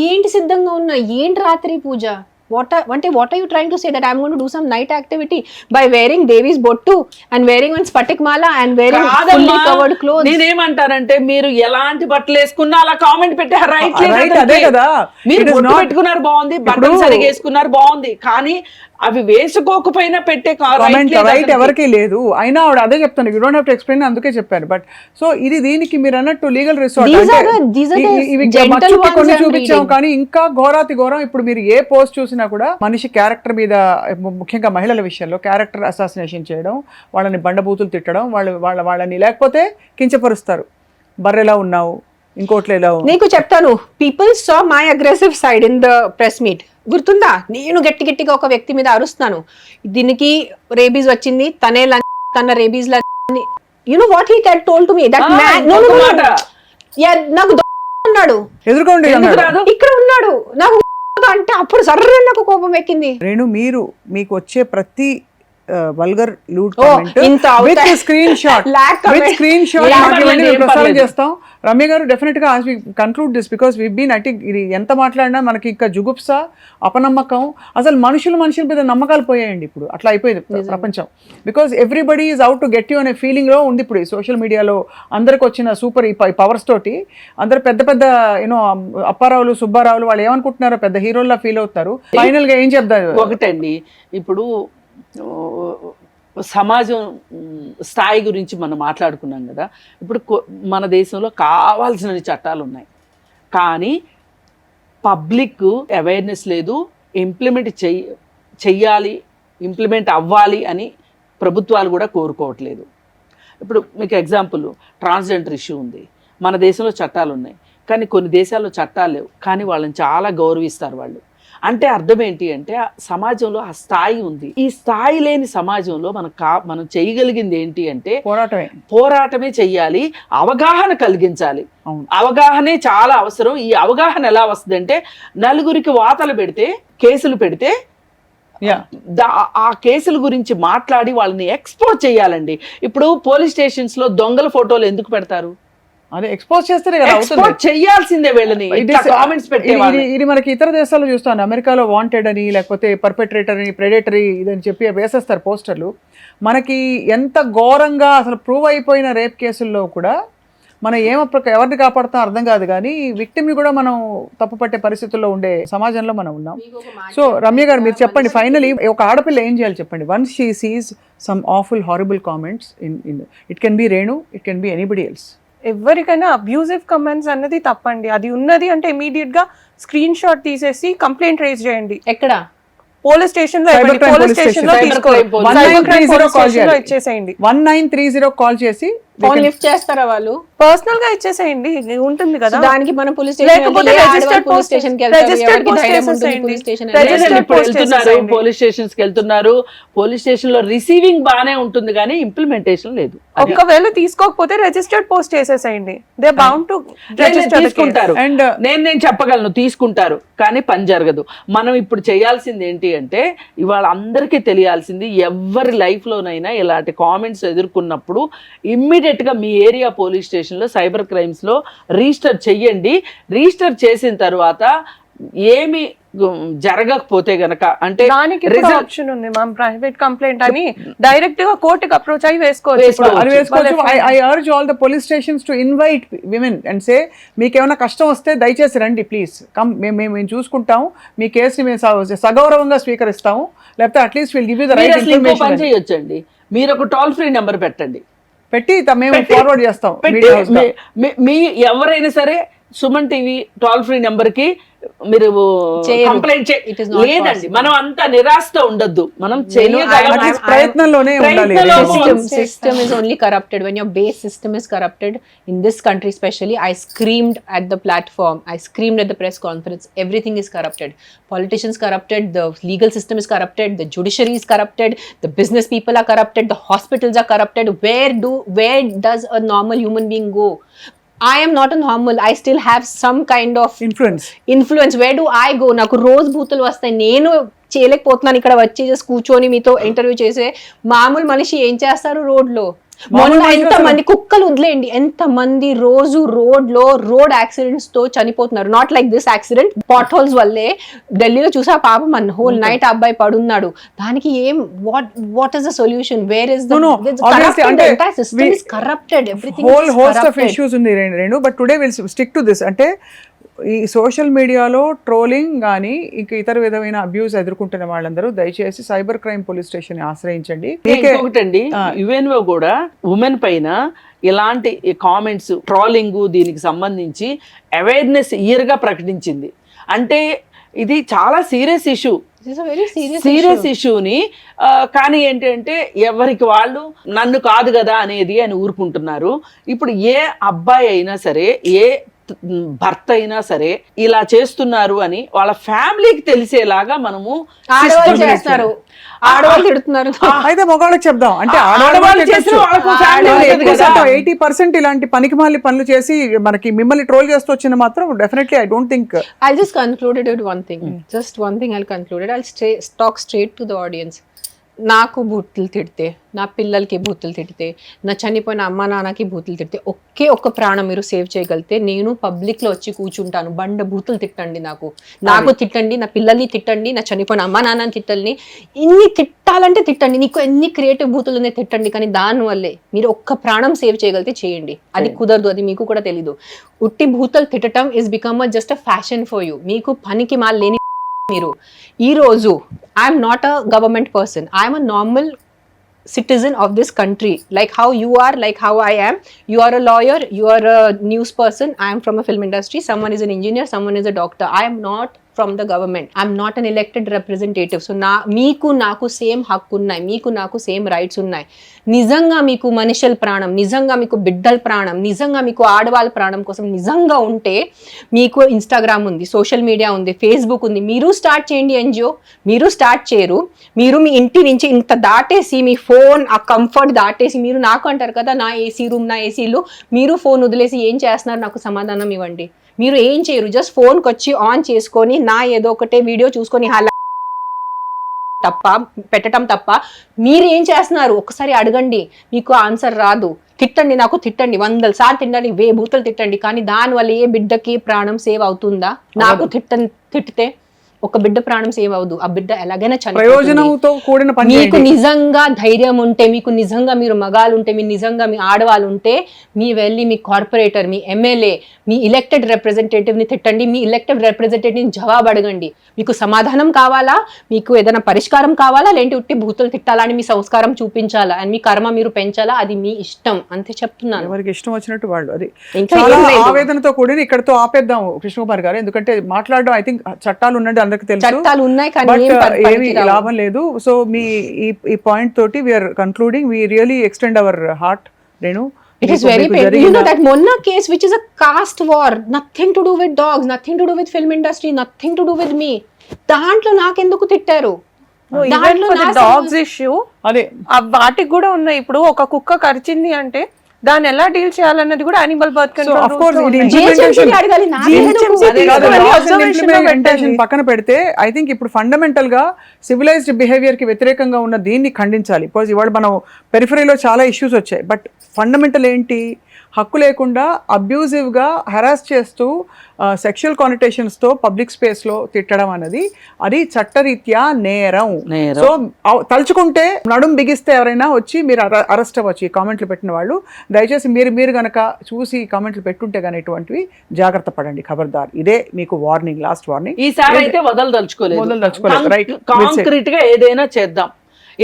ఏంటి సిద్ధంగా ఉన్నా? ఏంటి రాత్రి పూజ? What are you trying to say? That I'm going to do some night activity by wearing Devi's bottu and wearing one spatik mala and wearing fully covered clothes? నేనేమంటానంటే మీరు ఎలాంటి బట్టలు వేసుకున్నా అలా కామెంట్ పెట్టే రైట్ అదే కదా. మీరు బొట్టు పెట్టుకున్నారు బాగుంది, బట్టలు సరిగా వేసుకున్నారు బాగుంది, కానీ అవి వేసుకోకపోయినా పెట్టే రైట్ ఎవరికి లేదు. అయినా ఆవిడ అదే చెప్తాను, you don't have to explain, అందుకే చెప్పాను. బట్ సో ఇది దీనికి మీరు అన్నట్టు లీగల్ రిసార్ట్ కొన్ని చూపించాం, కానీ ఇంకా ఘోరాతి ఘోరం. ఇప్పుడు మీరు ఏ పోస్ట్ చూసినా కూడా మనిషి క్యారెక్టర్ మీద, ముఖ్యంగా మహిళల విషయంలో క్యారెక్టర్ అసాసినేషన్ చేయడం, వాళ్ళని బండబూతులు తిట్టడం, వాళ్ళని లేకపోతే కించపరుస్తారు. బర్రెలా ఉన్నావు, ఇంకోట్లు ఎలా. నీకు చెప్తాను, people saw my aggressive side in the press meet. గుర్తుందా? నేను గట్టిగా ఒక వ్యక్తి మీద అరుస్తాను, దీనికి రేబీస్ వచ్చింది, తనే కన్నా rabies you know what he told to me, that man నాకు అన్నాడు, ఎదుర్కోండి ఇక్కడ ఉన్నాడు నాకు అంటే, అప్పుడు సర్రే నాకు కోపం ఎక్కింది. రేణు, మీకు వచ్చే ప్రతి vulgar lewd comment with screen shot ప్రసారం చేస్తాం. రమ్య గారు, డెఫినెట్ గా conclude this, because we been I think ఇది ఎంత మాట్లాడినా మనకి ఇంకా జుగుప్స, అపనమ్మకం, అసలు మనుషుల మీద నమ్మకాలు పోయాయండి. ఇప్పుడు అట్లా అయిపోయింది ప్రపంచం. Because everybody is out to get you అనే ఫీలింగ్ లో ఉంది ఇప్పుడు. ఈ సోషల్ మీడియాలో అందరికి వచ్చిన సూపర్ ఈ పవర్స్ తోటి అందరు పెద్ద యూనో అప్పారావులు, సుబ్బారావులు, వాళ్ళు ఏమనుకుంటున్నారో పెద్ద హీరోల్లా ఫీల్ అవుతారు. ఫైనల్ గా ఏం చెప్తారు? ఒకటండి, ఇప్పుడు సమాజం స్థాయి గురించి మనం మాట్లాడుకున్నాం కదా. ఇప్పుడు మన దేశంలో కావాల్సిన చట్టాలు ఉన్నాయి, కానీ పబ్లిక్ అవేర్నెస్ లేదు, ఇంప్లిమెంట్ చెయ్యాలి, ఇంప్లిమెంట్ అవ్వాలి అని ప్రభుత్వాలు కూడా కోరుకోవట్లేదు. ఇప్పుడు మీకు ఎగ్జాంపుల్, ట్రాన్స్జెండర్ ఇష్యూ ఉంది. మన దేశంలో చట్టాలు ఉన్నాయి, కానీ కొన్ని దేశాల్లో చట్టాలు లేవు, కానీ వాళ్ళని చాలా గౌరవిస్తారు వాళ్ళు. అంటే అర్థం ఏంటి అంటే సమాజంలో ఆ స్థాయి ఉంది. ఈ స్థాయి లేని సమాజంలో మనం చేయగలిగింది ఏంటి అంటే పోరాటమే చెయ్యాలి, అవగాహన కలిగించాలి. అవగాహనే చాలా అవసరం. ఈ అవగాహన ఎలా వస్తుందంటే, నలుగురికి వాతలు పెడితే, కేసులు పెడితే ఆ కేసుల గురించి మాట్లాడి వాళ్ళని ఎక్స్పోజ్ చేయాలండి. ఇప్పుడు పోలీస్ స్టేషన్స్ లో దొంగల ఫోటోలు ఎందుకు పెడతారు? అదే ఎక్స్పోజ్ చేస్తేనే కదా ఎక్స్పోజ్ చేయాల్సిందే వీళ్ళని. కామెంట్స్ ఇది మనకి ఇతర దేశాల్లో చూస్తాను. అమెరికాలో వాంటెడ్ అని, లేకపోతే పర్పెట్రేటర్ అని, ప్రెడేటరీ ఇదని చెప్పి వేసేస్తారు పోస్టర్లు. మనకి ఎంత ఘోరంగా అసలు ప్రూవ్ అయిపోయిన రేప్ కేసుల్లో కూడా మనం ఎవరిని కాపాడుతాం అర్థం కాదు, కానీ విక్టిమ్ని కూడా మనం తప్పు పట్టే పరిస్థితుల్లో ఉండే సమాజంలో మనం ఉన్నాం. సో రమ్య గారు, మీరు చెప్పండి ఫైనలీ, ఒక ఆడపిల్ల ఏం చేయాలి చెప్పండి? Once she Cs some awful horrible comments in it can be Renu, it can be anybody else. ఎవరికైనా అబ్యూజివ్ కమెంట్స్ అన్నది తప్పండి. అది ఉన్నది అంటే ఇమీడియట్ గా స్క్రీన్ షాట్ తీసేసి కంప్లైంట్ రేజ్ చేయండి. ఎక్కడ? పోలీస్ స్టేషన్ లో, పోలీస్ స్టేషన్ లో 1930 కాల్ చేసి ఫోన్ లిఫ్ట్ చేస్తారా వాళ్ళు? పర్సనల్ గా ఇచ్చేసేయండి, ఉంటుంది కదా. దానికి మనం పోలీస్ లేకపోతే registered post స్టేషన్ ఇప్పుడు వెళ్తున్నారు, పోలీస్ స్టేషన్స్ కి వెళ్తున్నారు. పోలీస్ స్టేషన్ లో రిసీవింగ్ బానే ఉంటుంది కానీ ఇంప్లిమెంటేషన్ లేదు. ఒకవేళ తీసుకోకపోతే రిజిస్టర్డ్ పోస్ట్ చేసేసేయండి. దే బౌండ్ టు తీసుకుంటారు. అండ్ నేను చెప్పగలను తీసుకుంటారు, కానీ పని జరగదు. మనం ఇప్పుడు చేయాల్సింది ఏంటి అంటే, ఇవాళ అందరికీ తెలియాల్సింది, ఎవరి లైఫ్ లోనైనా ఇలాంటి కామెంట్స్ ఎదుర్కొన్నప్పుడు ఇమ్మీడియట్ గా మీ ఏరియా పోలీస్ స్టేషన్ లో సైబర్ క్రైమ్స్ లో రిజిస్టర్ చెయ్యండి. రిజిస్టర్ చేసిన తర్వాత ఏమి జరగకపోతే గనక, అంటే దానికి ఆప్షన్ ఉంది మ్యామ్, ప్రైవేట్ కంప్లైంట్ అని డైరెక్ట్ గా కోర్టుకి అప్రోచ్ అయ్యి వేసుకోవచ్చు. I urge all the police stations to invite women and say, మీకు ఏమైనా కష్టం వస్తే దయచేసి రండి ప్లీజ్ కమ్, మేము చూసుకుంటాము, మీ కేసుని మేము సగౌరవంగా స్వీకరిస్తాము, లేకపోతే at least will give you the right information. పని చేయొచ్చండి, మీరు ఒక టోల్ ఫ్రీ నెంబర్ పెట్టండి, పెట్టి మేము ఫార్వర్డ్ చేస్తాం. మీ ఎవరైనా సరే Suman TV toll free number కి మీరు కంప్లైంట్ లేదండి. మనం అంతా నిరాశతో ఉండొద్దు, మనం ప్రయత్నంలోనే ఉండాలి. System is only corrupted when your base system is corrupted. In this country especially, I screamed at the platform, I screamed at the press conference, everything is corrupted. Politicians corrupted, the legal system is corrupted, the judiciary is corrupted, the business people are corrupted, the hospitals are corrupted. Where does a normal human being go? I am not a normal, I still have some kind of influence. Where do I go? నాకు రోజు బూతులు వస్తాయి, నేను చేయలేకపోతున్నాను ఇక్కడ వచ్చి just కూర్చొని మీతో ఇంటర్వ్యూ చేసే మామూలు మనిషి ఏం చేస్తారు రోడ్లో? మొన్న ఎంతమంది కుక్కలు వదిలేయండి, ఎంతమంది రోజు రోడ్ యాక్సిడెంట్స్ తో చనిపోతున్నారు. Not like this accident, pot holes వల్లే. ఢిల్లీలో చూసా పాపం, మన హోల్ నైట్ అబ్బాయి పడున్నాడు. దానికి ఏం what is the solution? Where is corrupted, everything whole host of issues ఉంది రెండు. But today will stick to this. అంటే ఈ సోషల్ మీడియాలో ట్రోలింగ్ కానీ ఇంకా ఇతర విధమైన అబ్యూస్ ఎదుర్కొంటున్న వాళ్ళందరూ దయచేసి సైబర్ క్రైమ్ పోలీస్ స్టేషన్ ఆశ్రయించండి. ఇంకొకటండి, యుఎన్ఓ కూడా ఉమెన్ పైన ఇలాంటి కామెంట్స్, ట్రోలింగ్ దీనికి సంబంధించి అవేర్నెస్ ఇయర్ గా ప్రకటించింది. అంటే ఇది చాలా సీరియస్ ఇష్యూ, సీరియస్ ఇష్యూని కానీ ఏంటంటే ఎవరికి వాళ్ళు నన్ను కాదు కదా అనేది అని ఊరుకుంటున్నారు. ఇప్పుడు ఏ అబ్బాయి అయినా సరే, ఏ భర్త అయినా సరే ఇలా చేస్తున్నారు అని వాళ్ళ ఫ్యామిలీకి తెలిసేలాగా మనము చేస్తారు. ఆడవాళ్ళు తిడుతున్నారు అయితే మగవాళ్ళకి చెప్దాం. అంటే ఆడవాళ్ళు 80% ఇలాంటి పనికిమాలి పనులు చేసి మనకి మిమ్మల్ని ట్రోల్ చేస్తూ వచ్చిన మాత్రం definitely I don't think. I'll just conclude it one thing. Just one thing I'll conclude it. I'll talk straight to the audience. నాకు బూతులు తిడితే, నా పిల్లలకి బూతులు తిడితే, నా చనిపోయిన అమ్మ నాన్నకి బూతులు తిడితే, ఒక్క ప్రాణం మీరు సేవ్ చేయగలిగితే నేను పబ్లిక్లో వచ్చి కూర్చుంటాను. బండ బూతులు తిట్టండి, నాకు తిట్టండి, నా పిల్లల్ని తిట్టండి, నా చనిపోయిన అమ్మ నాన్నని తిట్టండి, ఇన్ని తిట్టాలంటే తిట్టండి, నీకు ఎన్ని క్రియేటివ్ బూతులు ఉన్నాయి తిట్టండి. కానీ దానివల్లే మీరు ఒక్క ప్రాణం సేవ్ చేయగలిగితే చేయండి. అది కుదరదు, అది మీకు కూడా తెలీదు. ఉట్టి బూతులు తిట్టడం is become just a fashion for you. మీకు పనికి మాల లేని మీరు ఈ రోజు I'm not a government person, I'm a normal citizen of this country, like how you are, like how I am. You are a lawyer, you are a news person, I am from a film industry, someone is an engineer, someone is a doctor. I am not from the government, I am not an elected representative. So meeku naku same hakku unnai, meeku naku same rights unnai. నిజంగా మీకు మనుషుల ప్రాణం, నిజంగా మీకు బిడ్డల ప్రాణం, నిజంగా మీకు ఆడవాళ్ళ ప్రాణం కోసం నిజంగా ఉంటే మీకు ఇన్స్టాగ్రామ్ ఉంది, సోషల్ మీడియా ఉంది, ఫేస్బుక్ ఉంది. మీరు స్టార్ట్ చేయండి ఎన్జిఓ. మీరు స్టార్ట్ చేయరు, మీరు మీ ఇంటి నుంచి ఇంత దాటేసి, మీ ఫోన్ ఆ కంఫర్ట్ దాటేసి, మీరు నాకు అంటారు కదా నా ఏసీ రూమ్, నా ఏసీలో, మీరు ఫోన్ వదిలేసి ఏం చేస్తున్నారు? నాకు సమాధానం ఇవ్వండి. మీరు ఏం చేయరు, జస్ట్ ఫోన్కి వచ్చి ఆన్ చేసుకొని నా ఏదో ఒకటే వీడియో చూసుకొని పెట్టడం తప్ప మీరు ఏం చేస్తున్నారు? ఒకసారి అడగండి, మీకు ఆన్సర్ రాదు. తిట్టండి, నాకు తిట్టండి, 100 సార్లు తిట్టండి, బూతులు తిట్టండి, కానీ దానివల్ల ఏ బిడ్డకి ప్రాణం సేవ్ అవుతుందా? నాకు తిట్టితే ఒక బిడ్డ ప్రాణం సేవ్ అవ్వదు, ఆ బిడ్డ ఎలాగైనా చనిపోతుంది. మీకు నిజంగా ధైర్యం ఉంటే, మీకు నిజంగా మీరు మగాలు ఉంటే, మీ నిజంగా మీ ఆడవాళ్ళు ఉంటే, మీ వెళ్ళి మీ కార్పొరేటర్, మీ ఎమ్మెల్యే, మీ ఎలక్టెడ్ రిప్రజెంటేటివ్ని తిట్టండి, మీ ఎలక్టెడ్ రిప్రజెంటేటివ్ని జవాబు అడగండి. మీకు సమాధానం కావాలా, మీకు ఏదైనా పరిష్కారం కావాలా, లేంటి ఉట్టి భూతులు తిట్టాలని మీ సంస్కారం చూపించాలా, అండ్ మీ కర్మ మీరు పెంచాలా, అది మీ ఇష్టం అంతే చెప్తున్నాను. ఎవరికి ఇష్టం వచ్చినట్టు వాళ్ళు. అది ఆవేదనతో కూడి ఇక్కడతో ఆపేద్దాం కృష్ణకుమార్ గారు, ఎందుకంటే మాట్లాడడం ఐ థింక్ చట్టాలు ఉన్నట్టు అందరికి తెలుసు, చట్టాలు ఉన్నాయి కానీ ఏమీ లాభం లేదు. సో మీ ఈ పాయింట్ తోటి we're concluding, we really extend our heart Renu It is very painful. You know that Monna case, which is a caste war, nothing to do with dogs, nothing to do with film industry, nothing to do with me. దాంట్లో నాకెందుకు తిట్టారు? Dogs issue అదే వాటికి కూడా ఉన్నాయి. ఇప్పుడు ఒక కుక్క కరిచింది అంటే దాన్ని ఎలా డీల్ చేయాలన్నది కూడా యానిమల్ బర్త్ కంట్రోల్ ఇంప్లిమెంటేషన్ పక్కన పెడితే ఐ థింక్ ఇప్పుడు ఫండమెంటల్ గా సివిలైజ్డ్ బిహేవియర్ కి వ్యతిరేకంగా ఉన్న దీన్ని ఖండించాలి. బికాజ్ ఇవాళ మనం పెరిఫరీలో చాలా ఇష్యూస్ వచ్చాయి. బట్ ఫండమెంటల్ ఏంటి, హక్కు లేకుండా అబ్యూజివ్గా హెరాస్ చేస్తూ సెక్షువల్ కానిటేషన్స్తో పబ్లిక్ స్పేస్లో తిట్టడం అనేది అది చట్టరీత్యా నేరం. సో తలుచుకుంటే నడుం బిగిస్తే ఎవరైనా వచ్చి మీరు అరెస్ట్ అవ్వచ్చు. ఈ కామెంట్లు పెట్టిన వాళ్ళు దయచేసి మీరు కనుక చూసి కామెంట్లు పెట్టుంటే కానీ ఇటువంటివి జాగ్రత్త పడండి, ఖబర్దార్. ఇదే మీకు వార్నింగ్, లాస్ట్ వార్నింగ్. ఈసారి అయితే వదలదలుచుకోలేదు. రైట్, కాంక్రీట్ గా ఏదైనా చేద్దాం.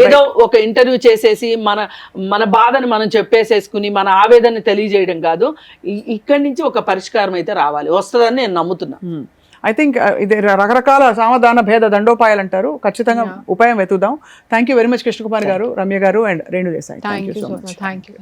ఏదో ఒక ఇంటర్వ్యూ చేసేసి మన బాధని మనం చెప్పేసేసుకుని మన ఆవేదన తెలియజేయడం కాదు. ఇక్కడి నుంచి ఒక పరిష్కారం అయితే రావాలి, వస్తుందని నేను నమ్ముతున్నా. ఐ థింక్ ఇది రకరకాల సామధాన భేద దండోపాయాలు అంటారు, ఖచ్చితంగా ఉపాయం వెతుకుదాం. Thank you very much Krishnakumar garu, Ramya garu and Renu Desai. Thank you so much. Thank you.